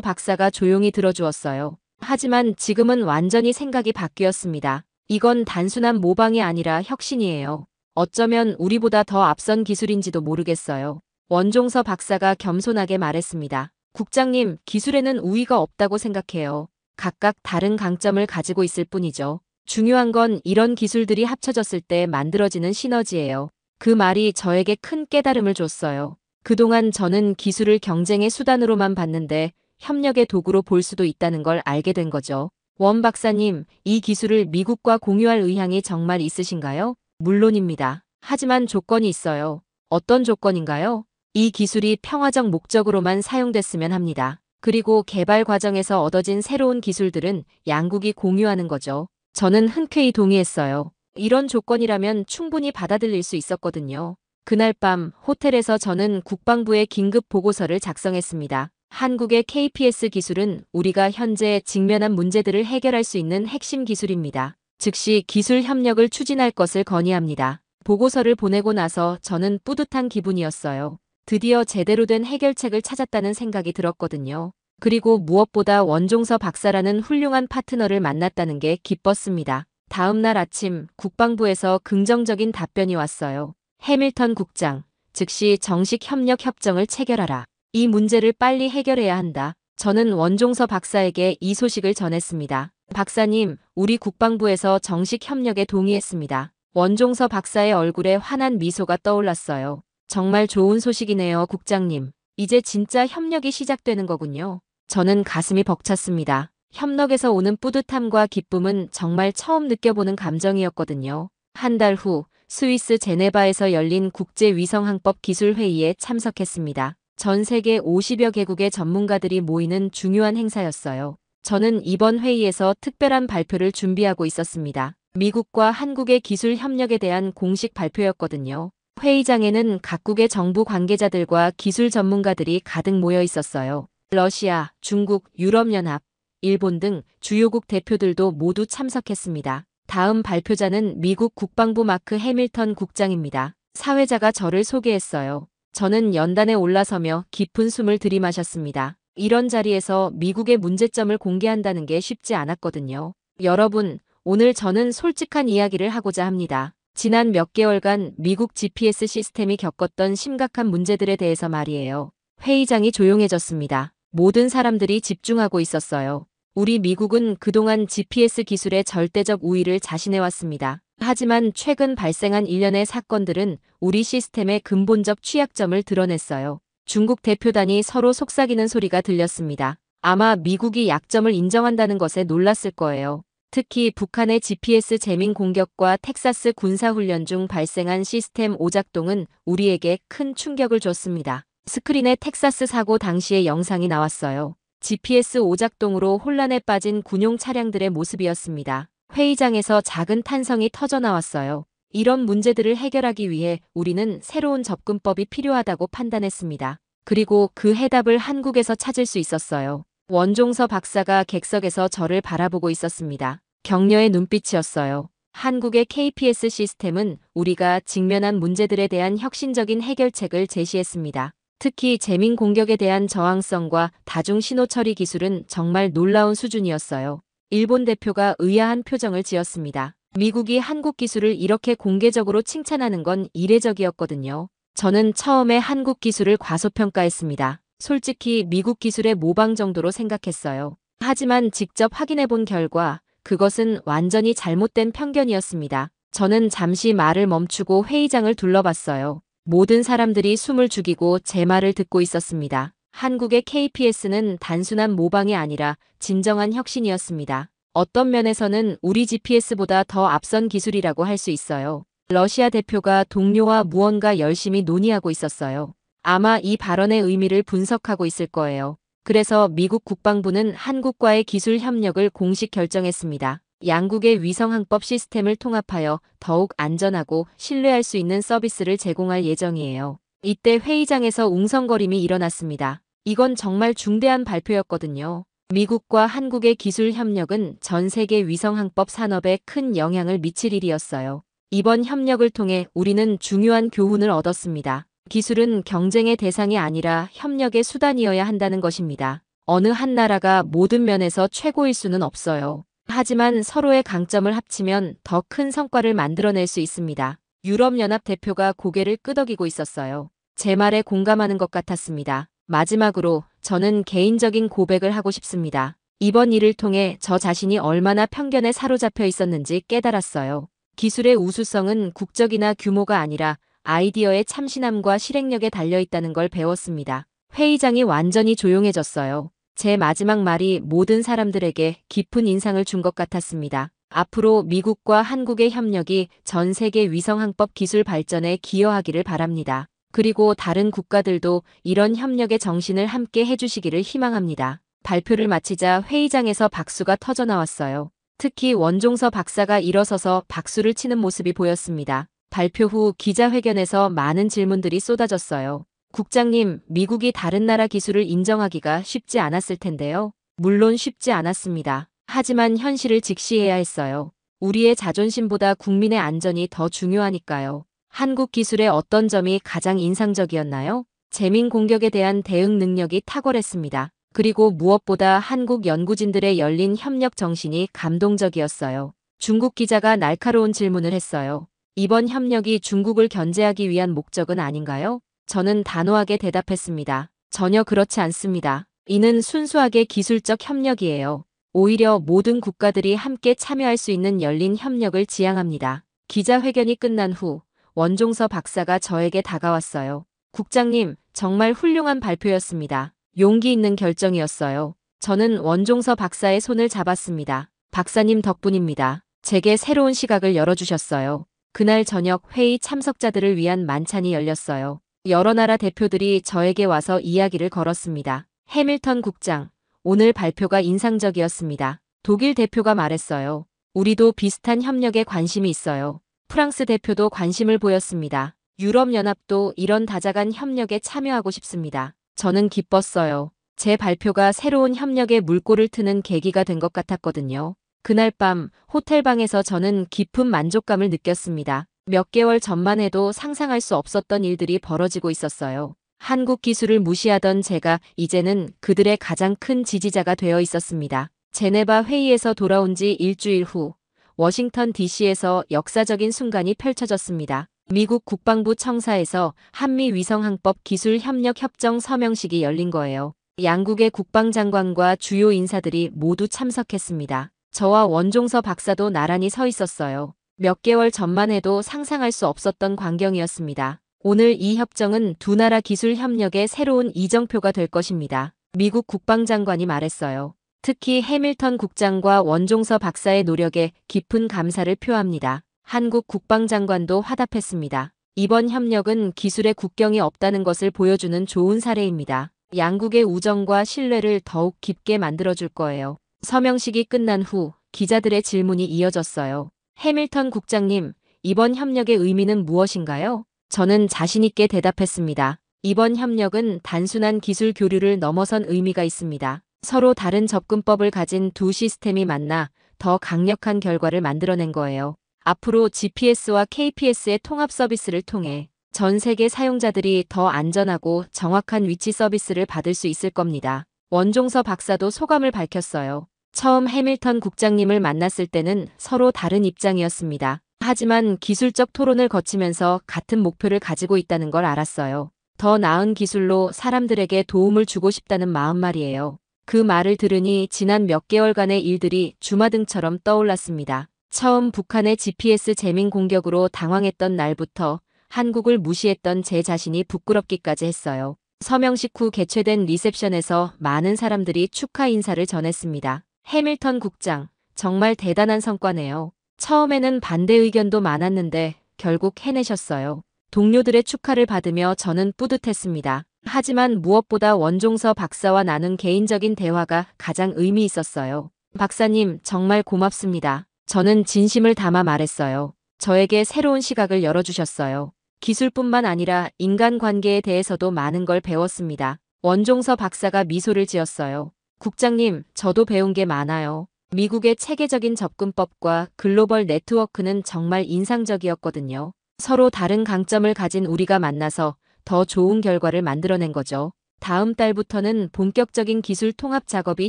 박사가 조용히 들어주었어요. 하지만 지금은 완전히 생각이 바뀌었습니다. 이건 단순한 모방이 아니라 혁신이에요. 어쩌면 우리보다 더 앞선 기술인지도 모르겠어요. 원종서 박사가 겸손하게 말했습니다. 국장님, 기술에는 우위가 없다고 생각해요. 각각 다른 강점을 가지고 있을 뿐이죠. 중요한 건 이런 기술들이 합쳐졌을 때 만들어지는 시너지예요. 그 말이 저에게 큰 깨달음을 줬어요. 그동안 저는 기술을 경쟁의 수단으로만 봤는데 협력의 도구로 볼 수도 있다는 걸 알게 된 거죠. 원 박사님, 이 기술을 미국과 공유할 의향이 정말 있으신가요? 물론입니다. 하지만 조건이 있어요. 어떤 조건인가요? 이 기술이 평화적 목적으로만 사용됐으면 합니다. 그리고 개발 과정에서 얻어진 새로운 기술들은 양국이 공유하는 거죠. 저는 흔쾌히 동의했어요. 이런 조건이라면 충분히 받아들일 수 있었거든요. 그날 밤 호텔에서 저는 국방부에 긴급 보고서를 작성했습니다. 한국의 KPS 기술은 우리가 현재 직면한 문제들을 해결할 수 있는 핵심 기술입니다. 즉시 기술 협력을 추진할 것을 건의합니다. 보고서를 보내고 나서 저는 뿌듯한 기분이었어요. 드디어 제대로 된 해결책을 찾았다는 생각이 들었거든요. 그리고 무엇보다 원종서 박사라는 훌륭한 파트너를 만났다는 게 기뻤습니다. 다음 날 아침 국방부에서 긍정적인 답변이 왔어요. 해밀턴 국장, 즉시 정식 협력 협정을 체결하라. 이 문제를 빨리 해결해야 한다. 저는 원종서 박사에게 이 소식을 전했습니다. 박사님, 우리 국방부에서 정식 협력에 동의했습니다. 원종서 박사의 얼굴에 환한 미소가 떠올랐어요. 정말 좋은 소식이네요, 국장님. 이제 진짜 협력이 시작되는 거군요. 저는 가슴이 벅찼습니다. 협력에서 오는 뿌듯함과 기쁨은 정말 처음 느껴보는 감정이었거든요. 한 달 후 스위스 제네바에서 열린 국제위성항법 기술회의에 참석했습니다. 전 세계 50여 개국의 전문가들이 모이는 중요한 행사였어요. 저는 이번 회의에서 특별한 발표를 준비하고 있었습니다. 미국과 한국의 기술 협력에 대한 공식 발표였거든요. 회의장에는 각국의 정부 관계자들과 기술 전문가들이 가득 모여 있었어요. 러시아, 중국, 유럽연합, 일본 등 주요국 대표들도 모두 참석했습니다. 다음 발표자는 미국 국방부 마크 해밀턴 국장입니다. 사회자가 저를 소개했어요. 저는 연단에 올라서며 깊은 숨을 들이마셨습니다. 이런 자리에서 미국의 문제점을 공개한다는 게 쉽지 않았거든요. 여러분, 오늘 저는 솔직한 이야기를 하고자 합니다. 지난 몇 개월간 미국 GPS 시스템이 겪었던 심각한 문제들에 대해서 말이에요. 회의장이 조용해졌습니다. 모든 사람들이 집중하고 있었어요. 우리 미국은 그동안 GPS 기술의 절대적 우위를 자신해왔습니다. 하지만 최근 발생한 일련의 사건들은 우리 시스템의 근본적 취약점을 드러냈어요. 중국 대표단이 서로 속삭이는 소리가 들렸습니다. 아마 미국이 약점을 인정한다는 것에 놀랐을 거예요. 특히 북한의 GPS 재민 공격과 텍사스 군사훈련 중 발생한 시스템 오작동은 우리에게 큰 충격을 줬습니다. 스크린에 텍사스 사고 당시의 영상이 나왔어요. GPS 오작동으로 혼란에 빠진 군용 차량들의 모습이었습니다. 회의장에서 작은 탄성이 터져 나왔어요. 이런 문제들을 해결하기 위해 우리는 새로운 접근법이 필요하다고 판단했습니다. 그리고 그 해답을 한국에서 찾을 수 있었어요. 원종서 박사가 객석에서 저를 바라보고 있었습니다. 격려의 눈빛이었어요. 한국의 KPS 시스템은 우리가 직면한 문제들에 대한 혁신적인 해결책을 제시했습니다. 특히 재민 공격에 대한 저항성과 다중 신호 처리 기술은 정말 놀라운 수준이었어요. 일본 대표가 의아한 표정을 지었습니다. 미국이 한국 기술을 이렇게 공개적으로 칭찬하는 건 이례적이었거든요. 저는 처음에 한국 기술을 과소평가했습니다. 솔직히 미국 기술의 모방 정도로 생각했어요. 하지만 직접 확인해 본 결과 그것은 완전히 잘못된 편견이었습니다. 저는 잠시 말을 멈추고 회의장을 둘러봤어요. 모든 사람들이 숨을 죽이고 제 말을 듣고 있었습니다. 한국의 KPS는 단순한 모방이 아니라 진정한 혁신이었습니다. 어떤 면에서는 우리 GPS보다 더 앞선 기술이라고 할 수 있어요. 러시아 대표가 동료와 무언가 열심히 논의하고 있었어요. 아마 이 발언의 의미를 분석하고 있을 거예요. 그래서 미국 국방부는 한국과의 기술 협력을 공식 결정했습니다. 양국의 위성항법 시스템을 통합하여 더욱 안전하고 신뢰할 수 있는 서비스를 제공할 예정이에요. 이때 회의장에서 웅성거림이 일어났습니다. 이건 정말 중대한 발표였거든요. 미국과 한국의 기술 협력은 전 세계 위성항법 산업에 큰 영향을 미칠 일이었어요. 이번 협력을 통해 우리는 중요한 교훈을 얻었습니다. 기술은 경쟁의 대상이 아니라 협력의 수단이어야 한다는 것입니다. 어느 한 나라가 모든 면에서 최고일 수는 없어요. 하지만 서로의 강점을 합치면 더 큰 성과를 만들어낼 수 있습니다. 유럽연합 대표가 고개를 끄덕이고 있었어요. 제 말에 공감하는 것 같았습니다. 마지막으로 저는 개인적인 고백을 하고 싶습니다. 이번 일을 통해 저 자신이 얼마나 편견에 사로잡혀 있었는지 깨달았어요. 기술의 우수성은 국적이나 규모가 아니라 아이디어의 참신함과 실행력에 달려있다는 걸 배웠습니다. 회의장이 완전히 조용해졌어요. 제 마지막 말이 모든 사람들에게 깊은 인상을 준 것 같았습니다. 앞으로 미국과 한국의 협력이 전 세계 위성항법 기술 발전에 기여하기를 바랍니다. 그리고 다른 국가들도 이런 협력의 정신을 함께 해주시기를 희망합니다. 발표를 마치자 회의장에서 박수가 터져 나왔어요. 특히 원종서 박사가 일어서서 박수를 치는 모습이 보였습니다. 발표 후 기자회견에서 많은 질문들이 쏟아졌어요. 국장님, 미국이 다른 나라 기술을 인정하기가 쉽지 않았을 텐데요. 물론 쉽지 않았습니다. 하지만 현실을 직시해야 했어요. 우리의 자존심보다 국민의 안전이 더 중요하니까요. 한국 기술의 어떤 점이 가장 인상적이었나요? 재민 공격에 대한 대응 능력이 탁월했습니다. 그리고 무엇보다 한국 연구진들의 열린 협력 정신이 감동적이었어요. 중국 기자가 날카로운 질문을 했어요. 이번 협력이 중국을 견제하기 위한 목적은 아닌가요? 저는 단호하게 대답했습니다. 전혀 그렇지 않습니다. 이는 순수하게 기술적 협력이에요. 오히려 모든 국가들이 함께 참여할 수 있는 열린 협력을 지향합니다. 기자회견이 끝난 후 원종서 박사가 저에게 다가왔어요. 국장님, 정말 훌륭한 발표였습니다. 용기 있는 결정이었어요. 저는 원종서 박사의 손을 잡았습니다. 박사님 덕분입니다. 제게 새로운 시각을 열어주셨어요. 그날 저녁 회의 참석자들을 위한 만찬이 열렸어요. 여러 나라 대표들이 저에게 와서 이야기를 걸었습니다. 해밀턴 국장, 오늘 발표가 인상적이었습니다. 독일 대표가 말했어요. 우리도 비슷한 협력에 관심이 있어요. 프랑스 대표도 관심을 보였습니다. 유럽연합도 이런 다자간 협력에 참여하고 싶습니다. 저는 기뻤어요. 제 발표가 새로운 협력의 물꼬를 트는 계기가 된 것 같았거든요. 그날 밤 호텔방에서 저는 깊은 만족감을 느꼈습니다. 몇 개월 전만 해도 상상할 수 없었던 일들이 벌어지고 있었어요. 한국 기술을 무시하던 제가 이제는 그들의 가장 큰 지지자가 되어 있었습니다. 제네바 회의에서 돌아온 지 일주일 후 워싱턴 DC에서 역사적인 순간이 펼쳐졌습니다. 미국 국방부 청사에서 한미 위성항법 기술 협력 협정 서명식이 열린 거예요. 양국의 국방장관과 주요 인사들이 모두 참석했습니다. 저와 원종서 박사도 나란히 서 있었어요. 몇 개월 전만 해도 상상할 수 없었던 광경이었습니다. 오늘 이 협정은 두 나라 기술 협력의 새로운 이정표가 될 것입니다. 미국 국방장관이 말했어요. 특히 해밀턴 국장과 원종서 박사의 노력에 깊은 감사를 표합니다. 한국 국방장관도 화답했습니다. 이번 협력은 기술의 국경이 없다는 것을 보여주는 좋은 사례입니다. 양국의 우정과 신뢰를 더욱 깊게 만들어줄 거예요. 서명식이 끝난 후 기자들의 질문이 이어졌어요. 해밀턴 국장님, 이번 협력의 의미는 무엇인가요? 저는 자신 있게 대답했습니다. 이번 협력은 단순한 기술 교류를 넘어선 의미가 있습니다. 서로 다른 접근법을 가진 두 시스템이 만나 더 강력한 결과를 만들어낸 거예요. 앞으로 GPS와 KPS의 통합 서비스를 통해 전 세계 사용자들이 더 안전하고 정확한 위치 서비스를 받을 수 있을 겁니다. 원종서 박사도 소감을 밝혔어요. 처음 해밀턴 국장님을 만났을 때는 서로 다른 입장이었습니다. 하지만 기술적 토론을 거치면서 같은 목표를 가지고 있다는 걸 알았어요. 더 나은 기술로 사람들에게 도움을 주고 싶다는 마음 말이에요. 그 말을 들으니 지난 몇 개월간의 일들이 주마등처럼 떠올랐습니다. 처음 북한의 GPS 재민 공격으로 당황했던 날부터 한국을 무시했던 제 자신이 부끄럽기까지 했어요. 서명식 후 개최된 리셉션에서 많은 사람들이 축하 인사를 전했습니다. 해밀턴 국장, 정말 대단한 성과네요. 처음에는 반대 의견도 많았는데 결국 해내셨어요. 동료들의 축하를 받으며 저는 뿌듯했습니다. 하지만 무엇보다 원종서 박사와 나눈 개인적인 대화가 가장 의미 있었어요. 박사님, 정말 고맙습니다. 저는 진심을 담아 말했어요. 저에게 새로운 시각을 열어주셨어요. 기술뿐만 아니라 인간관계에 대해서도 많은 걸 배웠습니다. 원종서 박사가 미소를 지었어요. 국장님, 저도 배운 게 많아요. 미국의 체계적인 접근법과 글로벌 네트워크는 정말 인상적이었거든요. 서로 다른 강점을 가진 우리가 만나서 더 좋은 결과를 만들어낸 거죠. 다음 달부터는 본격적인 기술 통합 작업이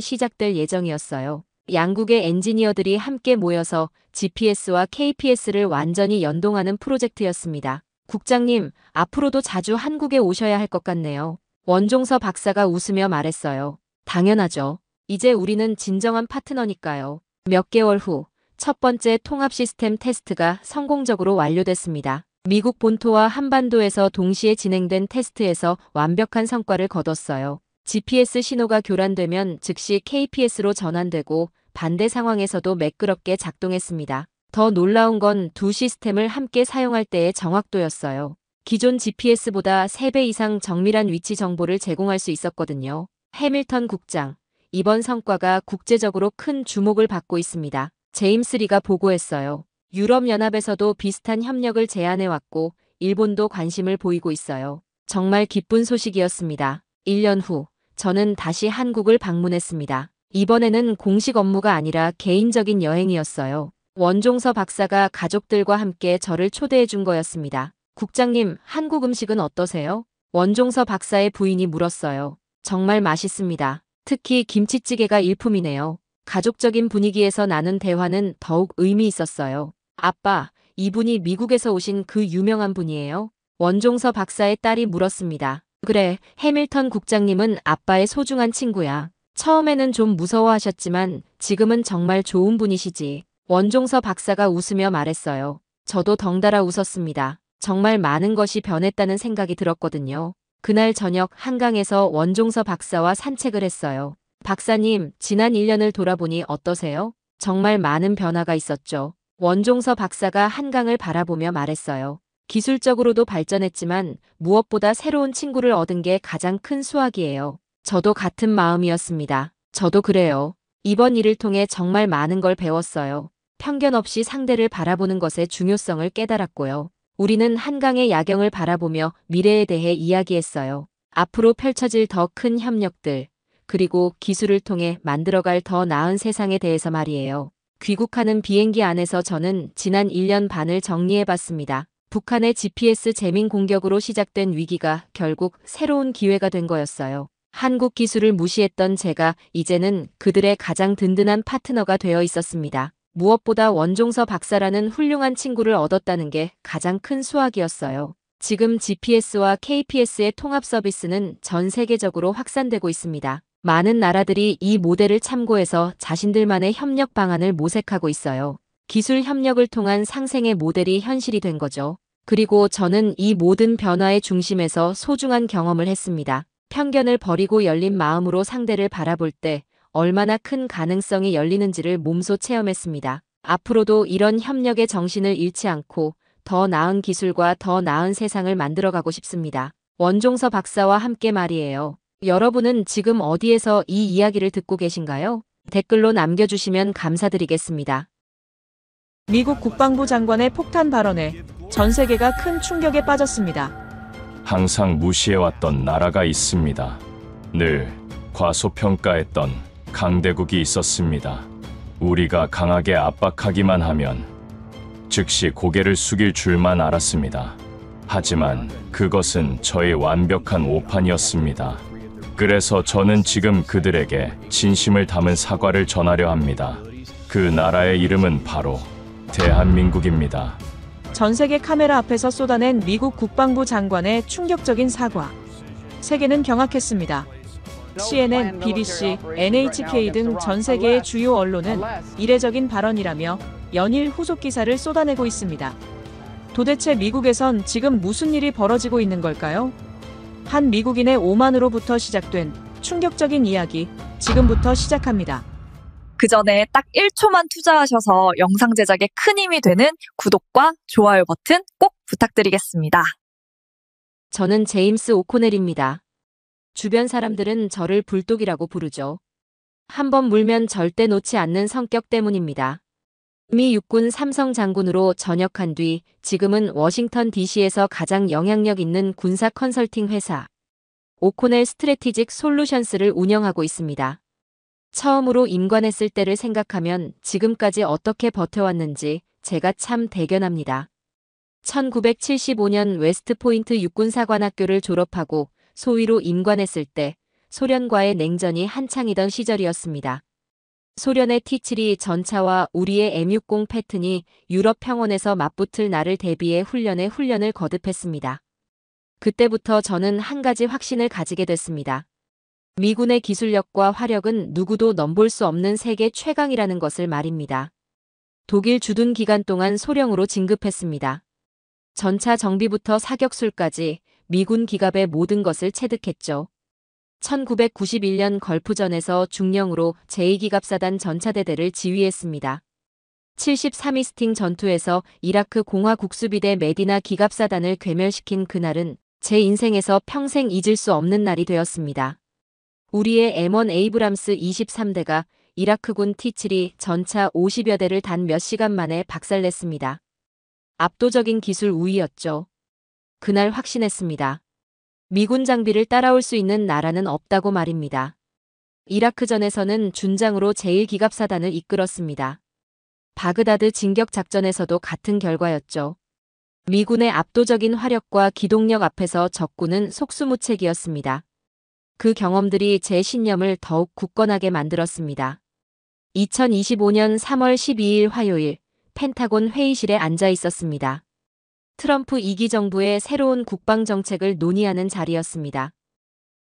시작될 예정이었어요. 양국의 엔지니어들이 함께 모여서 GPS와 KPS를 완전히 연동하는 프로젝트였습니다. 국장님, 앞으로도 자주 한국에 오셔야 할 것 같네요. 원종서 박사가 웃으며 말했어요. 당연하죠. 이제 우리는 진정한 파트너니까요. 몇 개월 후 첫 번째 통합 시스템 테스트가 성공적으로 완료됐습니다. 미국 본토와 한반도에서 동시에 진행된 테스트에서 완벽한 성과를 거뒀어요. GPS 신호가 교란되면 즉시 KPS로 전환되고 반대 상황에서도 매끄럽게 작동했습니다. 더 놀라운 건 두 시스템을 함께 사용할 때의 정확도였어요. 기존 GPS보다 3배 이상 정밀한 위치 정보를 제공할 수 있었거든요. 해밀턴 국장, 이번 성과가 국제적으로 큰 주목을 받고 있습니다. 제임스 리가 보고했어요. 유럽연합에서도 비슷한 협력을 제안해왔고 일본도 관심을 보이고 있어요. 정말 기쁜 소식이었습니다. 1년 후 저는 다시 한국을 방문했습니다. 이번에는 공식 업무가 아니라 개인적인 여행이었어요. 원종서 박사가 가족들과 함께 저를 초대해 준 거였습니다. 국장님, 한국 음식은 어떠세요? 원종서 박사의 부인이 물었어요. 정말 맛있습니다. 특히 김치찌개가 일품이네요. 가족적인 분위기에서 나눈 대화는 더욱 의미 있었어요. 아빠, 이분이 미국에서 오신 그 유명한 분이에요? 원종서 박사의 딸이 물었습니다. 그래, 해밀턴 국장님은 아빠의 소중한 친구야. 처음에는 좀 무서워하셨지만 지금은 정말 좋은 분이시지. 원종서 박사가 웃으며 말했어요. 저도 덩달아 웃었습니다. 정말 많은 것이 변했다는 생각이 들었거든요. 그날 저녁 한강에서 원종서 박사와 산책을 했어요. 박사님, 지난 1년을 돌아보니 어떠세요? 정말 많은 변화가 있었죠. 원종서 박사가 한강을 바라보며 말했어요. 기술적으로도 발전했지만 무엇보다 새로운 친구를 얻은 게 가장 큰 수확이에요. 저도 같은 마음이었습니다. 저도 그래요. 이번 일을 통해 정말 많은 걸 배웠어요. 편견 없이 상대를 바라보는 것의 중요성을 깨달았고요. 우리는 한강의 야경을 바라보며 미래에 대해 이야기했어요. 앞으로 펼쳐질 더 큰 협력들, 그리고 기술을 통해 만들어갈 더 나은 세상에 대해서 말이에요. 귀국하는 비행기 안에서 저는 지난 1년 반을 정리해봤습니다. 북한의 GPS 재민 공격으로 시작된 위기가 결국 새로운 기회가 된 거였어요. 한국 기술을 무시했던 제가 이제는 그들의 가장 든든한 파트너가 되어 있었습니다. 무엇보다 원종서 박사라는 훌륭한 친구를 얻었다는 게 가장 큰 수확이었어요. 지금 GPS와 KPS의 통합 서비스는 전 세계적으로 확산되고 있습니다. 많은 나라들이 이 모델을 참고해서 자신들만의 협력 방안을 모색하고 있어요. 기술 협력을 통한 상생의 모델이 현실이 된 거죠. 그리고 저는 이 모든 변화의 중심에서 소중한 경험을 했습니다. 편견을 버리고 열린 마음으로 상대를 바라볼 때 얼마나 큰 가능성이 열리는지를 몸소 체험했습니다. 앞으로도 이런 협력의 정신을 잃지 않고 더 나은 기술과 더 나은 세상을 만들어가고 싶습니다. 원종서 박사와 함께 말이에요. 여러분은 지금 어디에서 이 이야기를 듣고 계신가요? 댓글로 남겨주시면 감사드리겠습니다. 미국 국방부 장관의 폭탄 발언에 전 세계가 큰 충격에 빠졌습니다. 항상 무시해왔던 나라가 있습니다. 늘 과소평가했던 강대국이 있었습니다. 우리가 강하게 압박하기만 하면 즉시 고개를 숙일 줄만 알았습니다. 하지만 그것은 저의 완벽한 오판이었습니다. 그래서 저는 지금 그들에게 진심을 담은 사과를 전하려 합니다. 그 나라의 이름은 바로 대한민국입니다. 전 세계 카메라 앞에서 쏟아낸 미국 국방부 장관의 충격적인 사과. 세계는 경악했습니다. CNN, BBC, NHK 등 전 세계의 주요 언론은 이례적인 발언이라며 연일 후속 기사를 쏟아내고 있습니다. 도대체 미국에선 지금 무슨 일이 벌어지고 있는 걸까요? 한 미국인의 오만으로부터 시작된 충격적인 이야기, 지금부터 시작합니다. 그 전에 딱 1초만 투자하셔서 영상 제작에 큰 힘이 되는 구독과 좋아요 버튼 꼭 부탁드리겠습니다. 저는 제임스 오코넬입니다. 주변 사람들은 저를 불독이라고 부르죠. 한번 물면 절대 놓지 않는 성격 때문입니다. 미 육군 삼성 장군으로 전역한 뒤 지금은 워싱턴 DC에서 가장 영향력 있는 군사 컨설팅 회사 오코넬 스트래티직 솔루션스를 운영하고 있습니다. 처음으로 임관했을 때를 생각하면 지금까지 어떻게 버텨왔는지 제가 참 대견합니다. 1975년 웨스트포인트 육군사관학교를 졸업하고 소위로 임관했을 때 소련과의 냉전이 한창이던 시절이었습니다. 소련의 T-72 전차와 우리의 M60 패튼이 유럽 평원에서 맞붙을 날을 대비해 훈련을 거듭했습니다. 그때부터 저는 한 가지 확신을 가지게 됐습니다. 미군의 기술력과 화력은 누구도 넘볼 수 없는 세계 최강이라는 것을 말입니다. 독일 주둔 기간 동안 소령으로 진급했습니다. 전차 정비부터 사격술까지 미군 기갑의 모든 것을 체득했죠. 1991년 걸프전에서 중령으로 제2기갑사단 전차대대를 지휘했습니다. 73위 스팅 전투에서 이라크 공화국수비대 메디나 기갑사단을 괴멸시킨 그날은 제 인생에서 평생 잊을 수 없는 날이 되었습니다. 우리의 M1 에이브람스 23대가 이라크군 T-7이 전차 50여 대를 단 몇 시간 만에 박살냈습니다. 압도적인 기술 우위였죠. 그날 확신했습니다. 미군 장비를 따라올 수 있는 나라는 없다고 말입니다. 이라크전에서는 준장으로 제1기갑사단을 이끌었습니다. 바그다드 진격 작전에서도 같은 결과였죠. 미군의 압도적인 화력과 기동력 앞에서 적군은 속수무책이었습니다. 그 경험들이 제 신념을 더욱 굳건하게 만들었습니다. 2025년 3월 12일 화요일 펜타곤 회의실에 앉아 있었습니다. 트럼프 2기 정부의 새로운 국방정책을 논의하는 자리였습니다.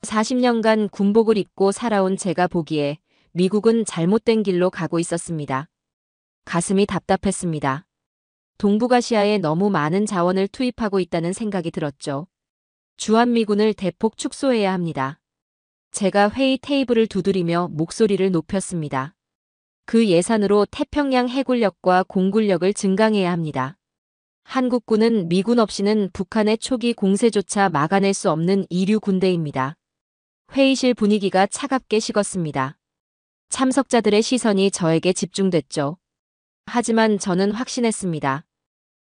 40년간 군복을 입고 살아온 제가 보기에 미국은 잘못된 길로 가고 있었습니다. 가슴이 답답했습니다. 동북아시아에 너무 많은 자원을 투입하고 있다는 생각이 들었죠. 주한미군을 대폭 축소해야 합니다. 제가 회의 테이블을 두드리며 목소리를 높였습니다. 그 예산으로 태평양 해군력과 공군력을 증강해야 합니다. 한국군은 미군 없이는 북한의 초기 공세조차 막아낼 수 없는 이류 군대입니다. 회의실 분위기가 차갑게 식었습니다. 참석자들의 시선이 저에게 집중됐죠. 하지만 저는 확신했습니다.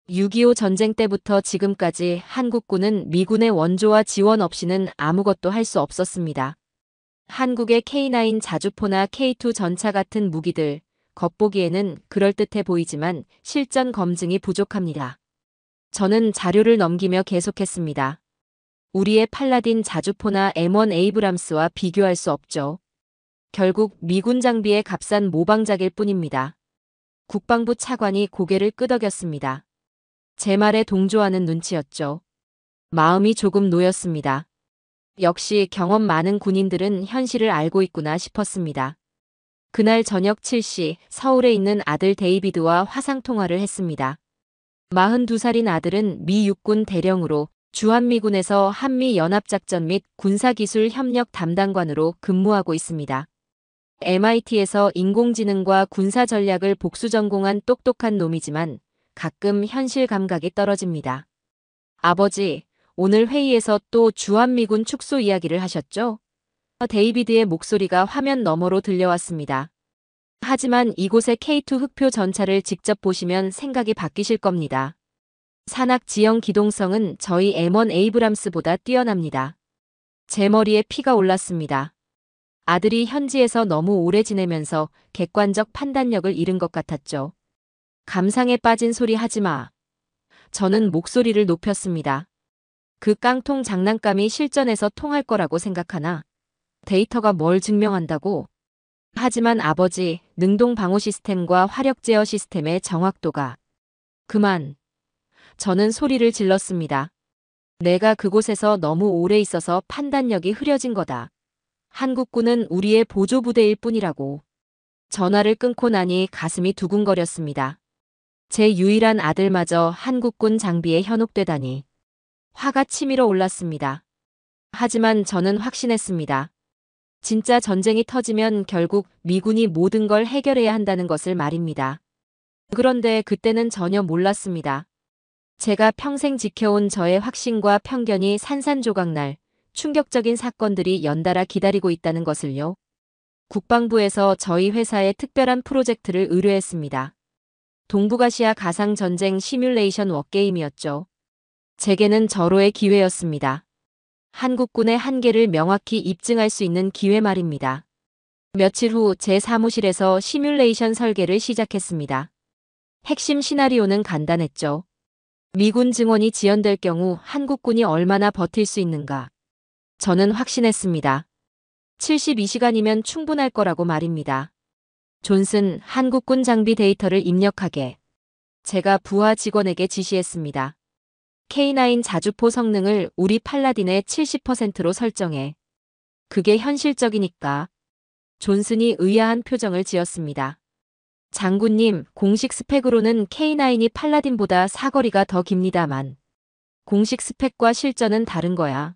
6.25 전쟁 때부터 지금까지 한국군은 미군의 원조와 지원 없이는 아무것도 할 수 없었습니다. 한국의 K9 자주포나 K2 전차 같은 무기들, 겉보기에는 그럴듯해 보이지만 실전 검증이 부족합니다. 저는 자료를 넘기며 계속했습니다. 우리의 팔라딘 자주포나 M1 에이브람스와 비교할 수 없죠. 결국 미군 장비의 값싼 모방작일 뿐입니다. 국방부 차관이 고개를 끄덕였습니다. 제 말에 동조하는 눈치였죠. 마음이 조금 놓였습니다. 역시 경험 많은 군인들은 현실을 알고 있구나 싶었습니다. 그날 저녁 7시 서울에 있는 아들 데이비드와 화상통화를 했습니다. 42살인 아들은 미 육군 대령으로 주한미군에서 한미연합작전 및 군사기술 협력 담당관으로 근무하고 있습니다. MIT에서 인공지능과 군사전략을 복수 전공한 똑똑한 놈이지만 가끔 현실 감각이 떨어집니다. 아버지, 오늘 회의에서 또 주한미군 축소 이야기를 하셨죠? 데이비드의 목소리가 화면 너머로 들려왔습니다. 하지만 이곳의 K2 흑표 전차를 직접 보시면 생각이 바뀌실 겁니다. 산악 지형 기동성은 저희 M1 에이브람스보다 뛰어납니다. 제 머리에 피가 올랐습니다. 아들이 현지에서 너무 오래 지내면서 객관적 판단력을 잃은 것 같았죠. 감상에 빠진 소리 하지 마. 저는 목소리를 높였습니다. 그 깡통 장난감이 실전에서 통할 거라고 생각하나? 데이터가 뭘 증명한다고? 하지만 아버지, 능동 방호 시스템과 화력 제어 시스템의 정확도가. 그만. 저는 소리를 질렀습니다. 내가 그곳에서 너무 오래 있어서 판단력이 흐려진 거다. 한국군은 우리의 보조부대일 뿐이라고. 전화를 끊고 나니 가슴이 두근거렸습니다. 제 유일한 아들마저 한국군 장비에 현혹되다니. 화가 치밀어 올랐습니다. 하지만 저는 확신했습니다. 진짜 전쟁이 터지면 결국 미군이 모든 걸 해결해야 한다는 것을 말입니다. 그런데 그때는 전혀 몰랐습니다. 제가 평생 지켜온 저의 확신과 편견이 산산조각날 충격적인 사건들이 연달아 기다리고 있다는 것을요. 국방부에서 저희 회사에 특별한 프로젝트를 의뢰했습니다. 동북아시아 가상전쟁 시뮬레이션 워게임이었죠. 제게는 절호의 기회였습니다. 한국군의 한계를 명확히 입증할 수 있는 기회 말입니다. 며칠 후 제 사무실에서 시뮬레이션 설계를 시작했습니다. 핵심 시나리오는 간단했죠. 미군 증원이 지연될 경우 한국군이 얼마나 버틸 수 있는가. 저는 확신했습니다. 72시간이면 충분할 거라고 말입니다. 존슨, 한국군 장비 데이터를 입력하게. 제가 부하 직원에게 지시했습니다. K9 자주포 성능을 우리 팔라딘의 70%로 설정해. 그게 현실적이니까. 존슨이 의아한 표정을 지었습니다. 장군님, 공식 스펙으로는 K9이 팔라딘보다 사거리가 더 깁니다만. 공식 스펙과 실전은 다른 거야.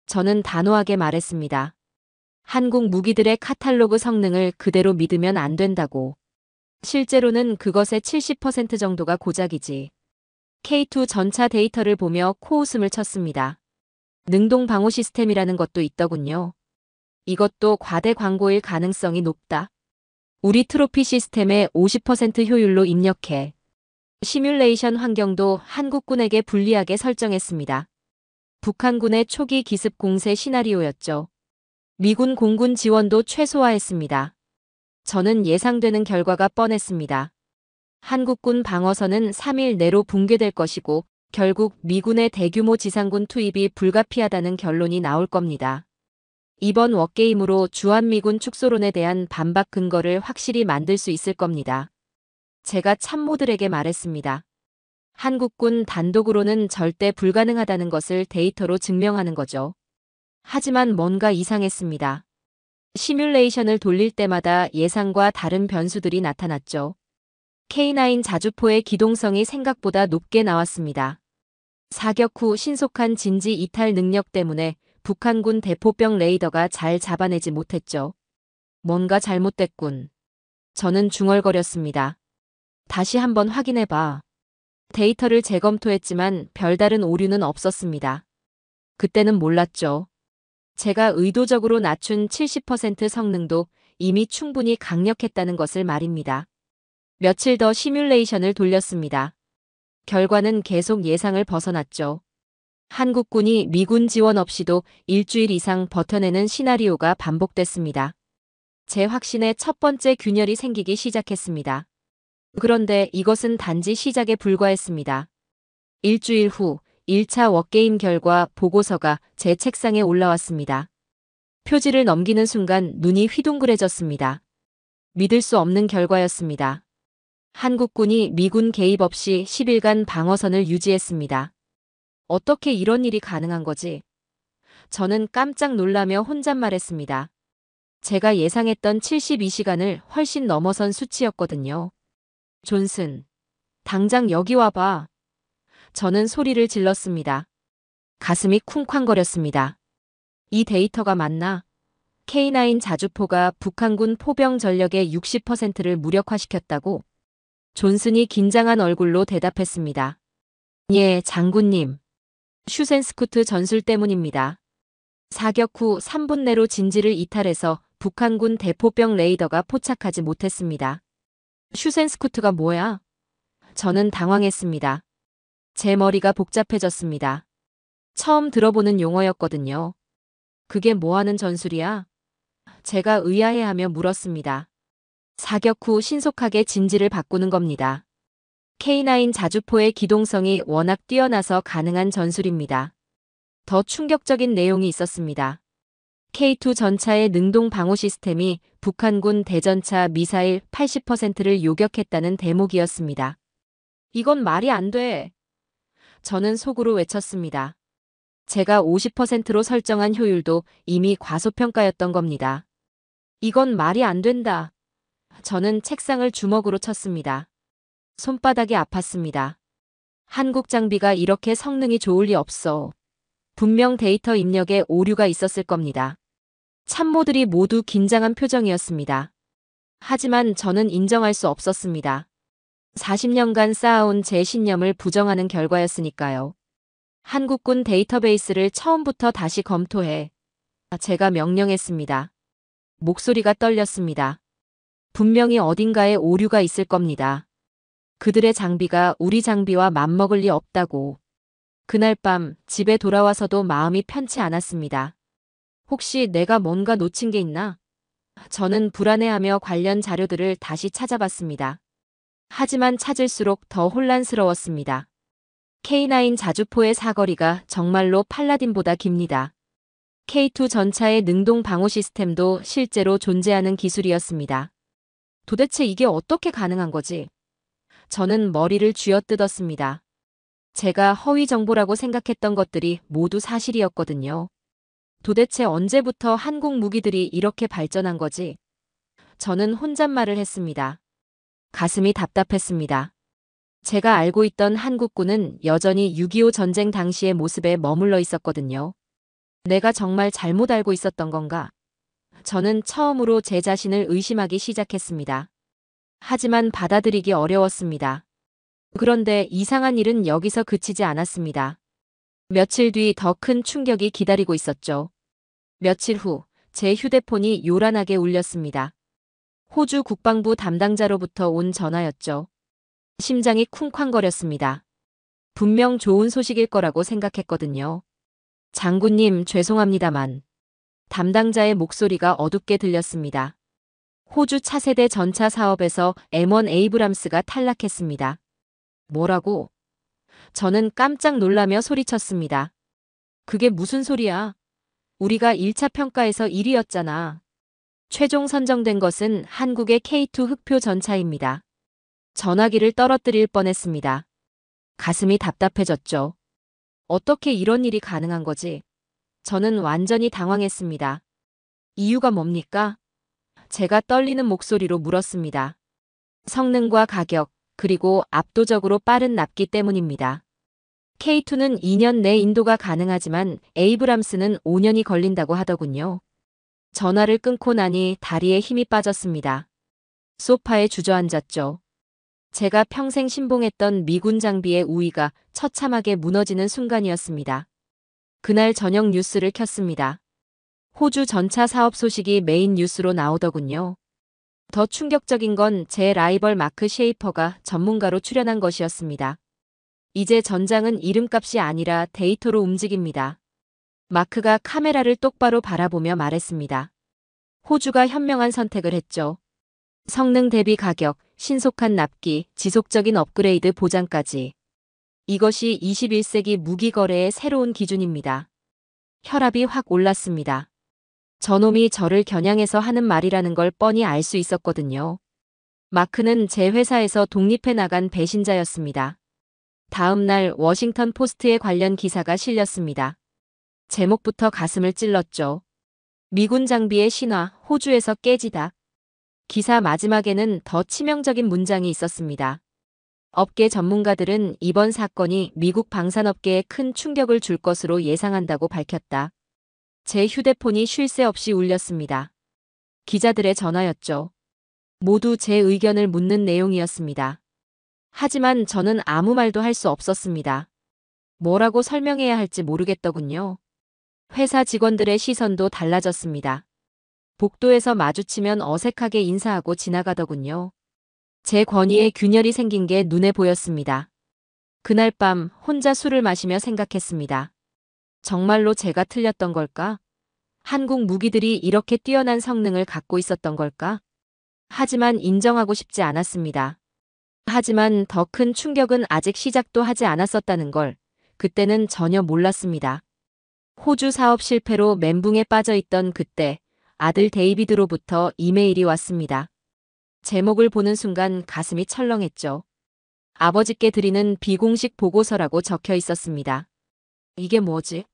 저는 단호하게 말했습니다. 한국 무기들의 카탈로그 성능을 그대로 믿으면 안 된다고. 실제로는 그것의 70% 정도가 고작이지. K2 전차 데이터를 보며 코웃음을 쳤습니다. 능동 방호 시스템이라는 것도 있더군요. 이것도 과대 광고일 가능성이 높다. 우리 트로피 시스템에 50% 효율로 입력해. 시뮬레이션 환경도 한국군에게 불리하게 설정했습니다. 북한군의 초기 기습 공세 시나리오였죠. 미군 공군 지원도 최소화했습니다. 저는 예상되는 결과가 뻔했습니다. 한국군 방어선은 3일 내로 붕괴될 것이고 결국 미군의 대규모 지상군 투입이 불가피하다는 결론이 나올 겁니다. 이번 워게임으로 주한미군 축소론에 대한 반박 근거를 확실히 만들 수 있을 겁니다. 제가 참모들에게 말했습니다. 한국군 단독으로는 절대 불가능하다는 것을 데이터로 증명하는 거죠. 하지만 뭔가 이상했습니다. 시뮬레이션을 돌릴 때마다 예상과 다른 변수들이 나타났죠. K9 자주포의 기동성이 생각보다 높게 나왔습니다. 사격 후 신속한 진지 이탈 능력 때문에 북한군 대포병 레이더가 잘 잡아내지 못했죠. 뭔가 잘못됐군. 저는 중얼거렸습니다. 다시 한번 확인해봐. 데이터를 재검토했지만 별다른 오류는 없었습니다. 그때는 몰랐죠. 제가 의도적으로 낮춘 70% 성능도 이미 충분히 강력했다는 것을 말입니다. 며칠 더 시뮬레이션을 돌렸습니다. 결과는 계속 예상을 벗어났죠. 한국군이 미군 지원 없이도 일주일 이상 버텨내는 시나리오가 반복됐습니다. 제 확신에 첫 번째 균열이 생기기 시작했습니다. 그런데 이것은 단지 시작에 불과했습니다. 일주일 후 1차 워게임 결과 보고서가 제 책상에 올라왔습니다. 표지를 넘기는 순간 눈이 휘둥그레졌습니다. 믿을 수 없는 결과였습니다. 한국군이 미군 개입 없이 10일간 방어선을 유지했습니다. 어떻게 이런 일이 가능한 거지? 저는 깜짝 놀라며 혼잣말했습니다. 제가 예상했던 72시간을 훨씬 넘어선 수치였거든요. 존슨, 당장 여기 와봐. 저는 소리를 질렀습니다. 가슴이 쿵쾅거렸습니다. 이 데이터가 맞나? K9 자주포가 북한군 포병 전력의 60%를 무력화시켰다고? 존슨이 긴장한 얼굴로 대답했습니다. 예, 장군님. 슈센스쿠트 전술 때문입니다. 사격 후 3분 내로 진지를 이탈해서 북한군 대포병 레이더가 포착하지 못했습니다. 슈센스쿠트가 뭐야? 저는 당황했습니다. 제 머리가 복잡해졌습니다. 처음 들어보는 용어였거든요. 그게 뭐하는 전술이야? 제가 의아해하며 물었습니다. 사격 후 신속하게 진지를 바꾸는 겁니다. K9 자주포의 기동성이 워낙 뛰어나서 가능한 전술입니다. 더 충격적인 내용이 있었습니다. K2 전차의 능동 방호 시스템이 북한군 대전차 미사일 80%를 요격했다는 대목이었습니다. 이건 말이 안 돼. 저는 속으로 외쳤습니다. 제가 50%로 설정한 효율도 이미 과소평가였던 겁니다. 이건 말이 안 된다. 저는 책상을 주먹으로 쳤습니다. 손바닥이 아팠습니다. 한국 장비가 이렇게 성능이 좋을 리 없어. 분명 데이터 입력에 오류가 있었을 겁니다. 참모들이 모두 긴장한 표정이었습니다. 하지만 저는 인정할 수 없었습니다. 40년간 쌓아온 제 신념을 부정하는 결과였으니까요. 한국군 데이터베이스를 처음부터 다시 검토해. 제가 명령했습니다. 목소리가 떨렸습니다. 분명히 어딘가에 오류가 있을 겁니다. 그들의 장비가 우리 장비와 맞먹을 리 없다고. 그날 밤 집에 돌아와서도 마음이 편치 않았습니다. 혹시 내가 뭔가 놓친 게 있나? 저는 불안해하며 관련 자료들을 다시 찾아봤습니다. 하지만 찾을수록 더 혼란스러웠습니다. K9 자주포의 사거리가 정말로 팔라딘보다 깁니다. K2 전차의 능동 방호 시스템도 실제로 존재하는 기술이었습니다. 도대체 이게 어떻게 가능한 거지? 저는 머리를 쥐어뜯었습니다. 제가 허위 정보라고 생각했던 것들이 모두 사실이었거든요. 도대체 언제부터 한국 무기들이 이렇게 발전한 거지? 저는 혼잣말을 했습니다. 가슴이 답답했습니다. 제가 알고 있던 한국군은 여전히 6.25 전쟁 당시의 모습에 머물러 있었거든요. 내가 정말 잘못 알고 있었던 건가? 저는 처음으로 제 자신을 의심하기 시작했습니다. 하지만 받아들이기 어려웠습니다. 그런데 이상한 일은 여기서 그치지 않았습니다. 며칠 뒤 더 큰 충격이 기다리고 있었죠. 며칠 후 제 휴대폰이 요란하게 울렸습니다. 호주 국방부 담당자로부터 온 전화였죠. 심장이 쿵쾅거렸습니다. 분명 좋은 소식일 거라고 생각했거든요. 장군님, 죄송합니다만. 담당자의 목소리가 어둡게 들렸습니다. 호주 차세대 전차 사업에서 M1 에이브람스가 탈락했습니다. 뭐라고? 저는 깜짝 놀라며 소리쳤습니다. 그게 무슨 소리야? 우리가 1차 평가에서 1위였잖아. 최종 선정된 것은 한국의 K2 흑표 전차입니다. 전화기를 떨어뜨릴 뻔했습니다. 가슴이 답답해졌죠. 어떻게 이런 일이 가능한 거지? 저는 완전히 당황했습니다. 이유가 뭡니까? 제가 떨리는 목소리로 물었습니다. 성능과 가격, 그리고 압도적으로 빠른 납기 때문입니다. K2는 2년 내 인도가 가능하지만 에이브람스는 5년이 걸린다고 하더군요. 전화를 끊고 나니 다리에 힘이 빠졌습니다. 소파에 주저앉았죠. 제가 평생 신봉했던 미군 장비의 우위가 처참하게 무너지는 순간이었습니다. 그날 저녁 뉴스를 켰습니다. 호주 전차 사업 소식이 메인 뉴스로 나오더군요. 더 충격적인 건 제 라이벌 마크 셰이퍼가 전문가로 출연한 것이었습니다. 이제 전장은 이름값이 아니라 데이터로 움직입니다. 마크가 카메라를 똑바로 바라보며 말했습니다. 호주가 현명한 선택을 했죠. 성능 대비 가격, 신속한 납기, 지속적인 업그레이드 보장까지. 이것이 21세기 무기 거래의 새로운 기준입니다. 혈압이 확 올랐습니다. 저놈이 저를 겨냥해서 하는 말이라는 걸 뻔히 알 수 있었거든요. 마크는 제 회사에서 독립해 나간 배신자였습니다. 다음 날 워싱턴 포스트에 관련 기사가 실렸습니다. 제목부터 가슴을 찔렀죠. 미군 장비의 신화, 호주에서 깨지다. 기사 마지막에는 더 치명적인 문장이 있었습니다. 업계 전문가들은 이번 사건이 미국 방산업계에 큰 충격을 줄 것으로 예상한다고 밝혔다. 제 휴대폰이 쉴 새 없이 울렸습니다. 기자들의 전화였죠. 모두 제 의견을 묻는 내용이었습니다. 하지만 저는 아무 말도 할 수 없었습니다. 뭐라고 설명해야 할지 모르겠더군요. 회사 직원들의 시선도 달라졌습니다. 복도에서 마주치면 어색하게 인사하고 지나가더군요. 제 권위에 균열이 생긴 게 눈에 보였습니다. 그날 밤 혼자 술을 마시며 생각했습니다. 정말로 제가 틀렸던 걸까? 한국 무기들이 이렇게 뛰어난 성능을 갖고 있었던 걸까? 하지만 인정하고 싶지 않았습니다. 하지만 더 큰 충격은 아직 시작도 하지 않았었다는 걸 그때는 전혀 몰랐습니다. 호주 사업 실패로 멘붕에 빠져있던 그때 아들 데이비드로부터 이메일이 왔습니다. 제목을 보는 순간 가슴이 철렁했죠. 아버지께 드리는 비공식 보고서라고 적혀 있었습니다. 이게 뭐지?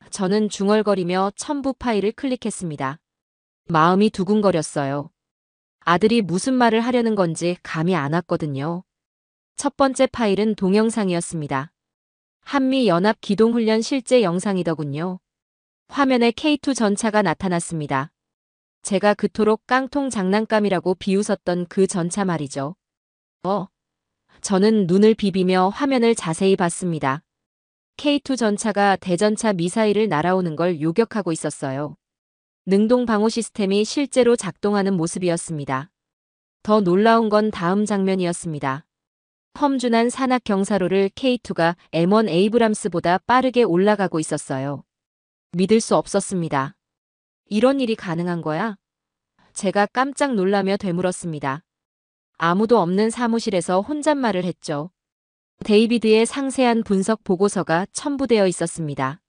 저는 중얼거리며 첨부 파일을 클릭했습니다. 마음이 두근거렸어요. 아들이 무슨 말을 하려는 건지 감이 안 왔거든요. 첫 번째 파일은 동영상이었습니다. 한미연합 기동훈련 실제 영상이더군요. 화면에 K2 전차가 나타났습니다. 제가 그토록 깡통 장난감이라고 비웃었던 그 전차 말이죠. 저는 눈을 비비며 화면을 자세히 봤습니다. K2 전차가 대전차 미사일을 날아오는 걸 요격하고 있었어요. 능동 방호 시스템이 실제로 작동하는 모습이었습니다. 더 놀라운 건 다음 장면이었습니다. 험준한 산악 경사로를 K2가 M1 에이브람스보다 빠르게 올라가고 있었어요. 믿을 수 없었습니다. 이런 일이 가능한 거야? 제가 깜짝 놀라며 되물었습니다. 아무도 없는 사무실에서 혼잣말을 했죠. 데이비드의 상세한 분석 보고서가 첨부되어 있었습니다.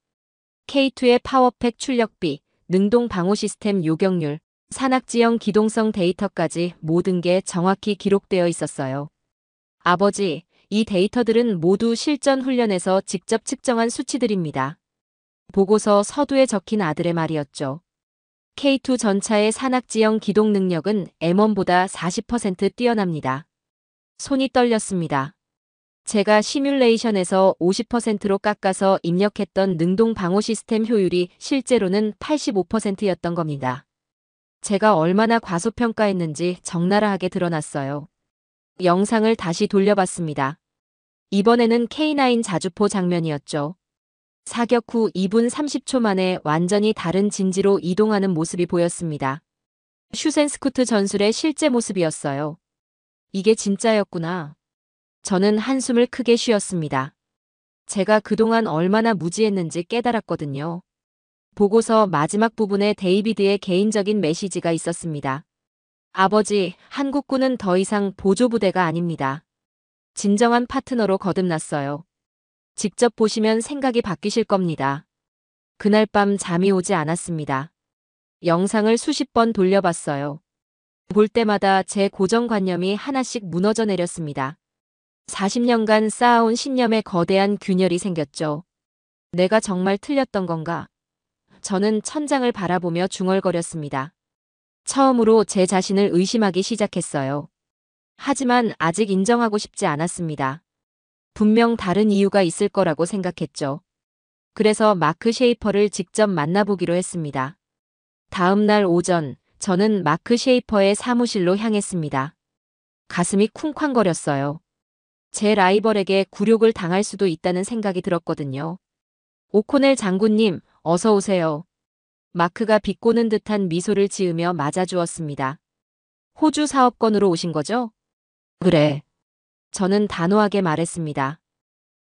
K2의 파워팩 출력비, 능동 방호 시스템 요격률, 산악지형 기동성 데이터까지 모든 게 정확히 기록되어 있었어요. 아버지, 이 데이터들은 모두 실전 훈련에서 직접 측정한 수치들입니다. 보고서 서두에 적힌 아들의 말이었죠. K2 전차의 산악지형 기동 능력은 M1보다 40% 뛰어납니다. 손이 떨렸습니다. 제가 시뮬레이션에서 50%로 깎아서 입력했던 능동 방호 시스템 효율이 실제로는 85%였던 겁니다. 제가 얼마나 과소평가했는지 적나라하게 드러났어요. 영상을 다시 돌려봤습니다. 이번에는 K9 자주포 장면이었죠. 사격 후 2분 30초 만에 완전히 다른 진지로 이동하는 모습이 보였습니다. 슈센스쿠트 전술의 실제 모습이었어요. 이게 진짜였구나. 저는 한숨을 크게 쉬었습니다. 제가 그동안 얼마나 무지했는지 깨달았거든요. 보고서 마지막 부분에 데이비드의 개인적인 메시지가 있었습니다. 아버지, 한국군은 더 이상 보조부대가 아닙니다. 진정한 파트너로 거듭났어요. 직접 보시면 생각이 바뀌실 겁니다. 그날 밤 잠이 오지 않았습니다. 영상을 수십 번 돌려봤어요. 볼 때마다 제 고정관념이 하나씩 무너져 내렸습니다. 40년간 쌓아온 신념에 거대한 균열이 생겼죠. 내가 정말 틀렸던 건가? 저는 천장을 바라보며 중얼거렸습니다. 처음으로 제 자신을 의심하기 시작했어요. 하지만 아직 인정하고 싶지 않았습니다. 분명 다른 이유가 있을 거라고 생각했죠. 그래서 마크 셰이퍼를 직접 만나보기로 했습니다. 다음 날 오전, 저는 마크 셰이퍼의 사무실로 향했습니다. 가슴이 쿵쾅거렸어요. 제 라이벌에게 굴욕을 당할 수도 있다는 생각이 들었거든요. 오코넬 장군님, 어서 오세요. 마크가 비꼬는 듯한 미소를 지으며 맞아주었습니다. 호주 사업권으로 오신 거죠? 그래. 저는 단호하게 말했습니다.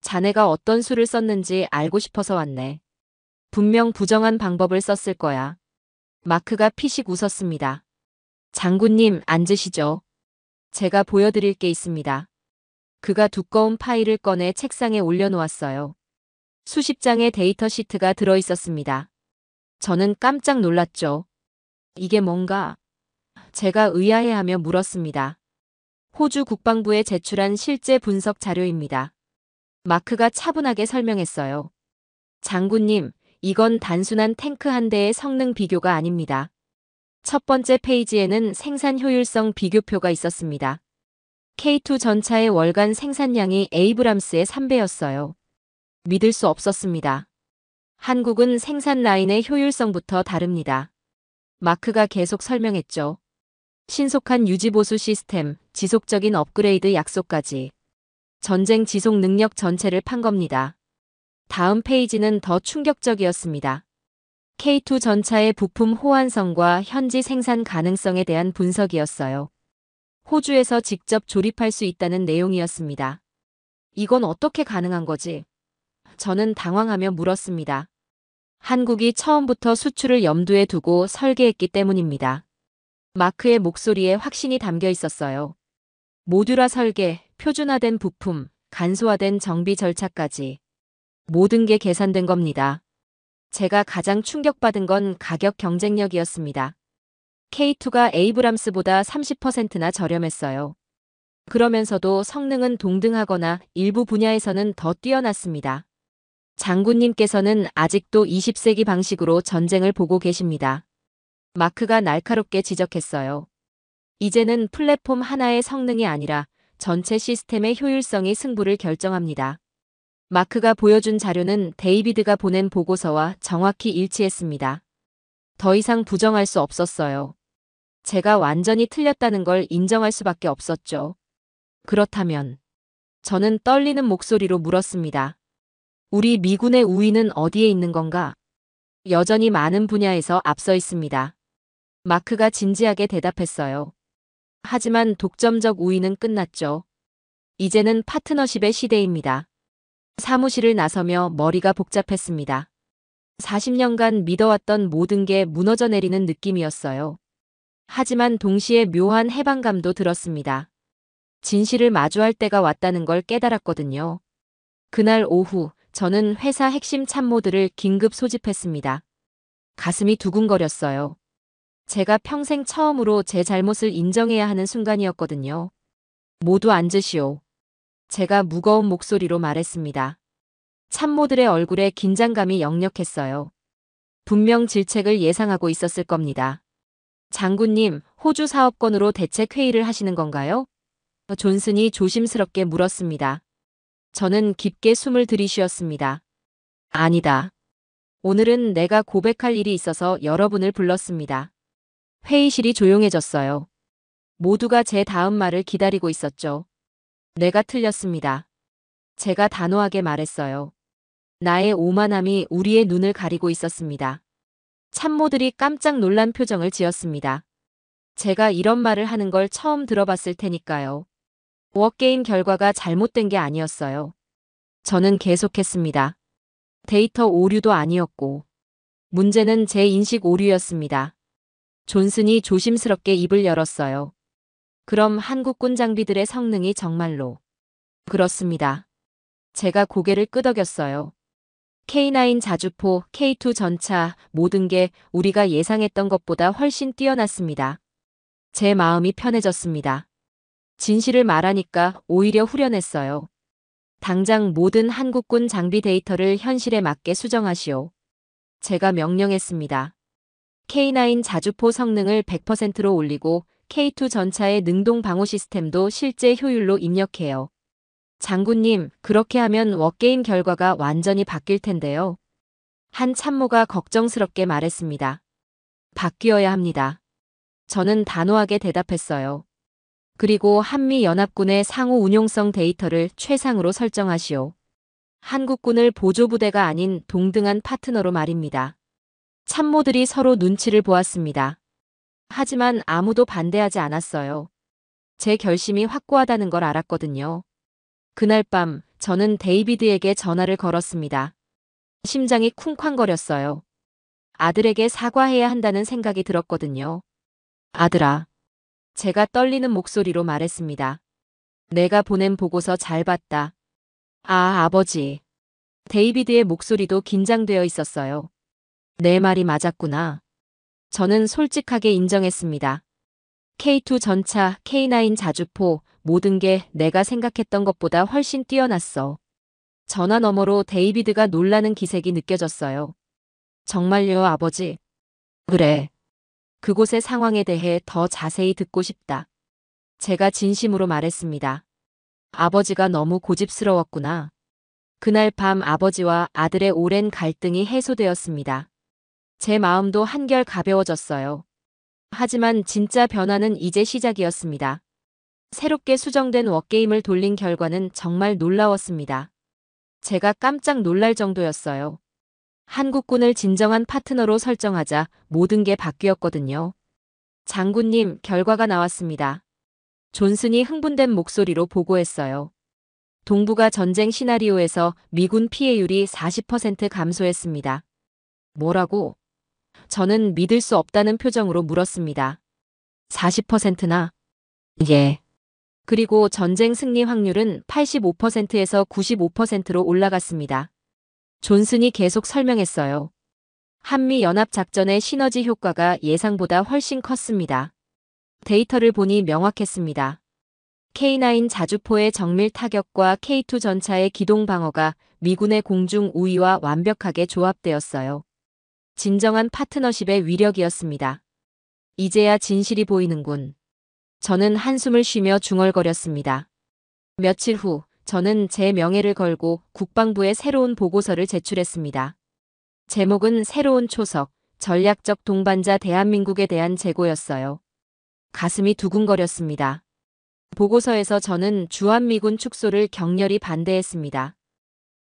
자네가 어떤 수를 썼는지 알고 싶어서 왔네. 분명 부정한 방법을 썼을 거야. 마크가 피식 웃었습니다. 장군님, 앉으시죠. 제가 보여드릴 게 있습니다. 그가 두꺼운 파일을 꺼내 책상에 올려놓았어요. 수십 장의 데이터 시트가 들어있었습니다. 저는 깜짝 놀랐죠. 이게 뭔가? 제가 의아해하며 물었습니다. 호주 국방부에 제출한 실제 분석 자료입니다. 마크가 차분하게 설명했어요. 장군님, 이건 단순한 탱크 한 대의 성능 비교가 아닙니다. 첫 번째 페이지에는 생산 효율성 비교표가 있었습니다. K2 전차의 월간 생산량이 에이브람스의 3배였어요. 믿을 수 없었습니다. 한국은 생산 라인의 효율성부터 다릅니다. 마크가 계속 설명했죠. 신속한 유지보수 시스템, 지속적인 업그레이드 약속까지. 전쟁 지속 능력 전체를 판 겁니다. 다음 페이지는 더 충격적이었습니다. K2 전차의 부품 호환성과 현지 생산 가능성에 대한 분석이었어요. 호주에서 직접 조립할 수 있다는 내용이었습니다. 이건 어떻게 가능한 거지? 저는 당황하며 물었습니다. 한국이 처음부터 수출을 염두에 두고 설계했기 때문입니다. 마크의 목소리에 확신이 담겨 있었어요. 모듈화 설계, 표준화된 부품, 간소화된 정비 절차까지. 모든 게 계산된 겁니다. 제가 가장 충격받은 건 가격 경쟁력이었습니다. K2가 에이브람스보다 30%나 저렴했어요. 그러면서도 성능은 동등하거나 일부 분야에서는 더 뛰어났습니다. 장군님께서는 아직도 20세기 방식으로 전쟁을 보고 계십니다. 마크가 날카롭게 지적했어요. 이제는 플랫폼 하나의 성능이 아니라 전체 시스템의 효율성이 승부를 결정합니다. 마크가 보여준 자료는 데이비드가 보낸 보고서와 정확히 일치했습니다. 더 이상 부정할 수 없었어요. 제가 완전히 틀렸다는 걸 인정할 수밖에 없었죠. 그렇다면 저는 떨리는 목소리로 물었습니다. 우리 미군의 우위는 어디에 있는 건가? 여전히 많은 분야에서 앞서 있습니다. 마크가 진지하게 대답했어요. 하지만 독점적 우위는 끝났죠. 이제는 파트너십의 시대입니다. 사무실을 나서며 머리가 복잡했습니다. 40년간 믿어왔던 모든 게 무너져 내리는 느낌이었어요. 하지만 동시에 묘한 해방감도 들었습니다. 진실을 마주할 때가 왔다는 걸 깨달았거든요. 그날 오후 저는 회사 핵심 참모들을 긴급 소집했습니다. 가슴이 두근거렸어요. 제가 평생 처음으로 제 잘못을 인정해야 하는 순간이었거든요. 모두 앉으시오. 제가 무거운 목소리로 말했습니다. 참모들의 얼굴에 긴장감이 역력했어요. 분명 질책을 예상하고 있었을 겁니다. 장군님, 호주 사업권으로 대책 회의를 하시는 건가요? 존슨이 조심스럽게 물었습니다. 저는 깊게 숨을 들이쉬었습니다. 아니다. 오늘은 내가 고백할 일이 있어서 여러분을 불렀습니다. 회의실이 조용해졌어요. 모두가 제 다음 말을 기다리고 있었죠. 내가 틀렸습니다. 제가 단호하게 말했어요. 나의 오만함이 우리의 눈을 가리고 있었습니다. 참모들이 깜짝 놀란 표정을 지었습니다. 제가 이런 말을 하는 걸 처음 들어봤을 테니까요. 워게임 결과가 잘못된 게 아니었어요. 저는 계속했습니다. 데이터 오류도 아니었고, 문제는 제 인식 오류였습니다. 존슨이 조심스럽게 입을 열었어요. 그럼 한국군 장비들의 성능이 정말로. 그렇습니다. 제가 고개를 끄덕였어요. K9 자주포, K2 전차, 모든 게 우리가 예상했던 것보다 훨씬 뛰어났습니다. 제 마음이 편해졌습니다. 진실을 말하니까 오히려 후련했어요. 당장 모든 한국군 장비 데이터를 현실에 맞게 수정하시오. 제가 명령했습니다. K9 자주포 성능을 100%로 올리고 K2 전차의 능동 방호 시스템도 실제 효율로 입력해요. 장군님, 그렇게 하면 워게임 결과가 완전히 바뀔 텐데요. 한 참모가 걱정스럽게 말했습니다. 바뀌어야 합니다. 저는 단호하게 대답했어요. 그리고 한미연합군의 상호 운용성 데이터를 최상으로 설정하시오. 한국군을 보조부대가 아닌 동등한 파트너로 말입니다. 참모들이 서로 눈치를 보았습니다. 하지만 아무도 반대하지 않았어요. 제 결심이 확고하다는 걸 알았거든요. 그날 밤 저는 데이비드에게 전화를 걸었습니다. 심장이 쿵쾅거렸어요. 아들에게 사과해야 한다는 생각이 들었거든요. 아들아. 제가 떨리는 목소리로 말했습니다. 내가 보낸 보고서 잘 봤다. 아, 아버지. 데이비드의 목소리도 긴장되어 있었어요. 내 말이 맞았구나. 저는 솔직하게 인정했습니다. K2 전차, K9 자주포, 모든 게 내가 생각했던 것보다 훨씬 뛰어났어. 전화 너머로 데이비드가 놀라는 기색이 느껴졌어요. 정말요, 아버지? 그래. 그곳의 상황에 대해 더 자세히 듣고 싶다. 제가 진심으로 말했습니다. 아버지가 너무 고집스러웠구나. 그날 밤 아버지와 아들의 오랜 갈등이 해소되었습니다. 제 마음도 한결 가벼워졌어요. 하지만 진짜 변화는 이제 시작이었습니다. 새롭게 수정된 워게임을 돌린 결과는 정말 놀라웠습니다. 제가 깜짝 놀랄 정도였어요. 한국군을 진정한 파트너로 설정하자 모든 게 바뀌었거든요. 장군님, 결과가 나왔습니다. 존슨이 흥분된 목소리로 보고했어요. 동북아 전쟁 시나리오에서 미군 피해율이 40% 감소했습니다. 뭐라고? 저는 믿을 수 없다는 표정으로 물었습니다. 40%나? 예. 그리고 전쟁 승리 확률은 85%에서 95%로 올라갔습니다. 존슨이 계속 설명했어요. 한미연합작전의 시너지 효과가 예상보다 훨씬 컸습니다. 데이터를 보니 명확했습니다. K9 자주포의 정밀 타격과 K2 전차의 기동 방어가 미군의 공중 우위와 완벽하게 조합되었어요. 진정한 파트너십의 위력이었습니다. 이제야 진실이 보이는군. 저는 한숨을 쉬며 중얼거렸습니다. 며칠 후 저는 제 명예를 걸고 국방부에 새로운 보고서를 제출했습니다. 제목은 새로운 초석, 전략적 동반자 대한민국에 대한 재고였어요. 가슴이 두근거렸습니다. 보고서에서 저는 주한미군 축소를 격렬히 반대했습니다.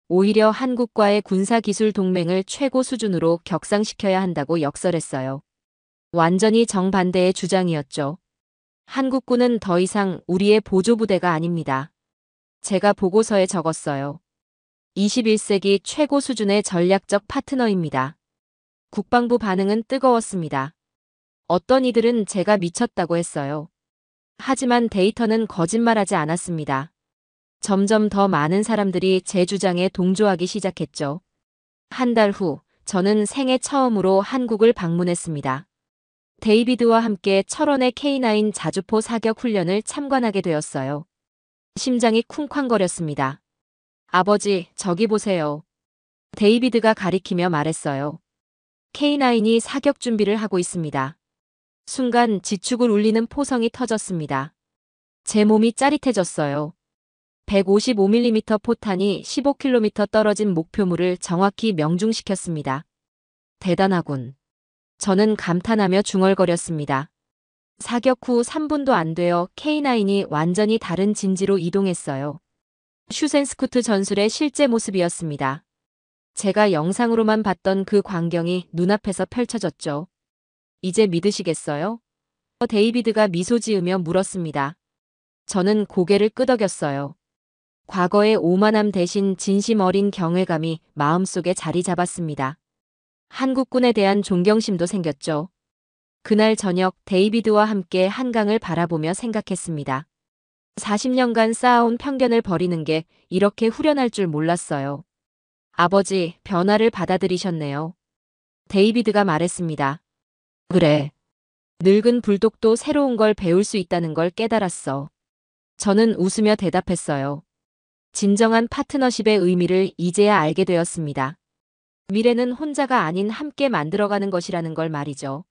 오히려 한국과의 군사기술 동맹을 최고 수준으로 격상시켜야 한다고 역설했어요. 완전히 정반대의 주장이었죠. 한국군은 더 이상 우리의 보조부대가 아닙니다. 제가 보고서에 적었어요. 21세기 최고 수준의 전략적 파트너입니다. 국방부 반응은 뜨거웠습니다. 어떤 이들은 제가 미쳤다고 했어요. 하지만 데이터는 거짓말하지 않았습니다. 점점 더 많은 사람들이 제 주장에 동조하기 시작했죠. 한 달 후, 저는 생애 처음으로 한국을 방문했습니다. 데이비드와 함께 철원의 K9 자주포 사격 훈련을 참관하게 되었어요. 심장이 쿵쾅거렸습니다. 아버지, 저기 보세요. 데이비드가 가리키며 말했어요. K9이 사격 준비를 하고 있습니다. 순간 지축을 울리는 포성이 터졌습니다. 제 몸이 짜릿해졌어요. 155mm 포탄이 15km 떨어진 목표물을 정확히 명중시켰습니다. 대단하군. 저는 감탄하며 중얼거렸습니다. 사격 후 3분도 안 되어 K9이 완전히 다른 진지로 이동했어요. 슈센스쿠트 전술의 실제 모습이었습니다. 제가 영상으로만 봤던 그 광경이 눈앞에서 펼쳐졌죠. 이제 믿으시겠어요? 데이비드가 미소 지으며 물었습니다. 저는 고개를 끄덕였어요. 과거의 오만함 대신 진심 어린 경외감이 마음속에 자리 잡았습니다. 한국군에 대한 존경심도 생겼죠. 그날 저녁 데이비드와 함께 한강을 바라보며 생각했습니다. 40년간 쌓아온 편견을 버리는 게 이렇게 후련할 줄 몰랐어요. 아버지, 변화를 받아들이셨네요. 데이비드가 말했습니다. 그래. 늙은 불독도 새로운 걸 배울 수 있다는 걸 깨달았어. 저는 웃으며 대답했어요. 진정한 파트너십의 의미를 이제야 알게 되었습니다. 미래는 혼자가 아닌 함께 만들어가는 것이라는 걸 말이죠.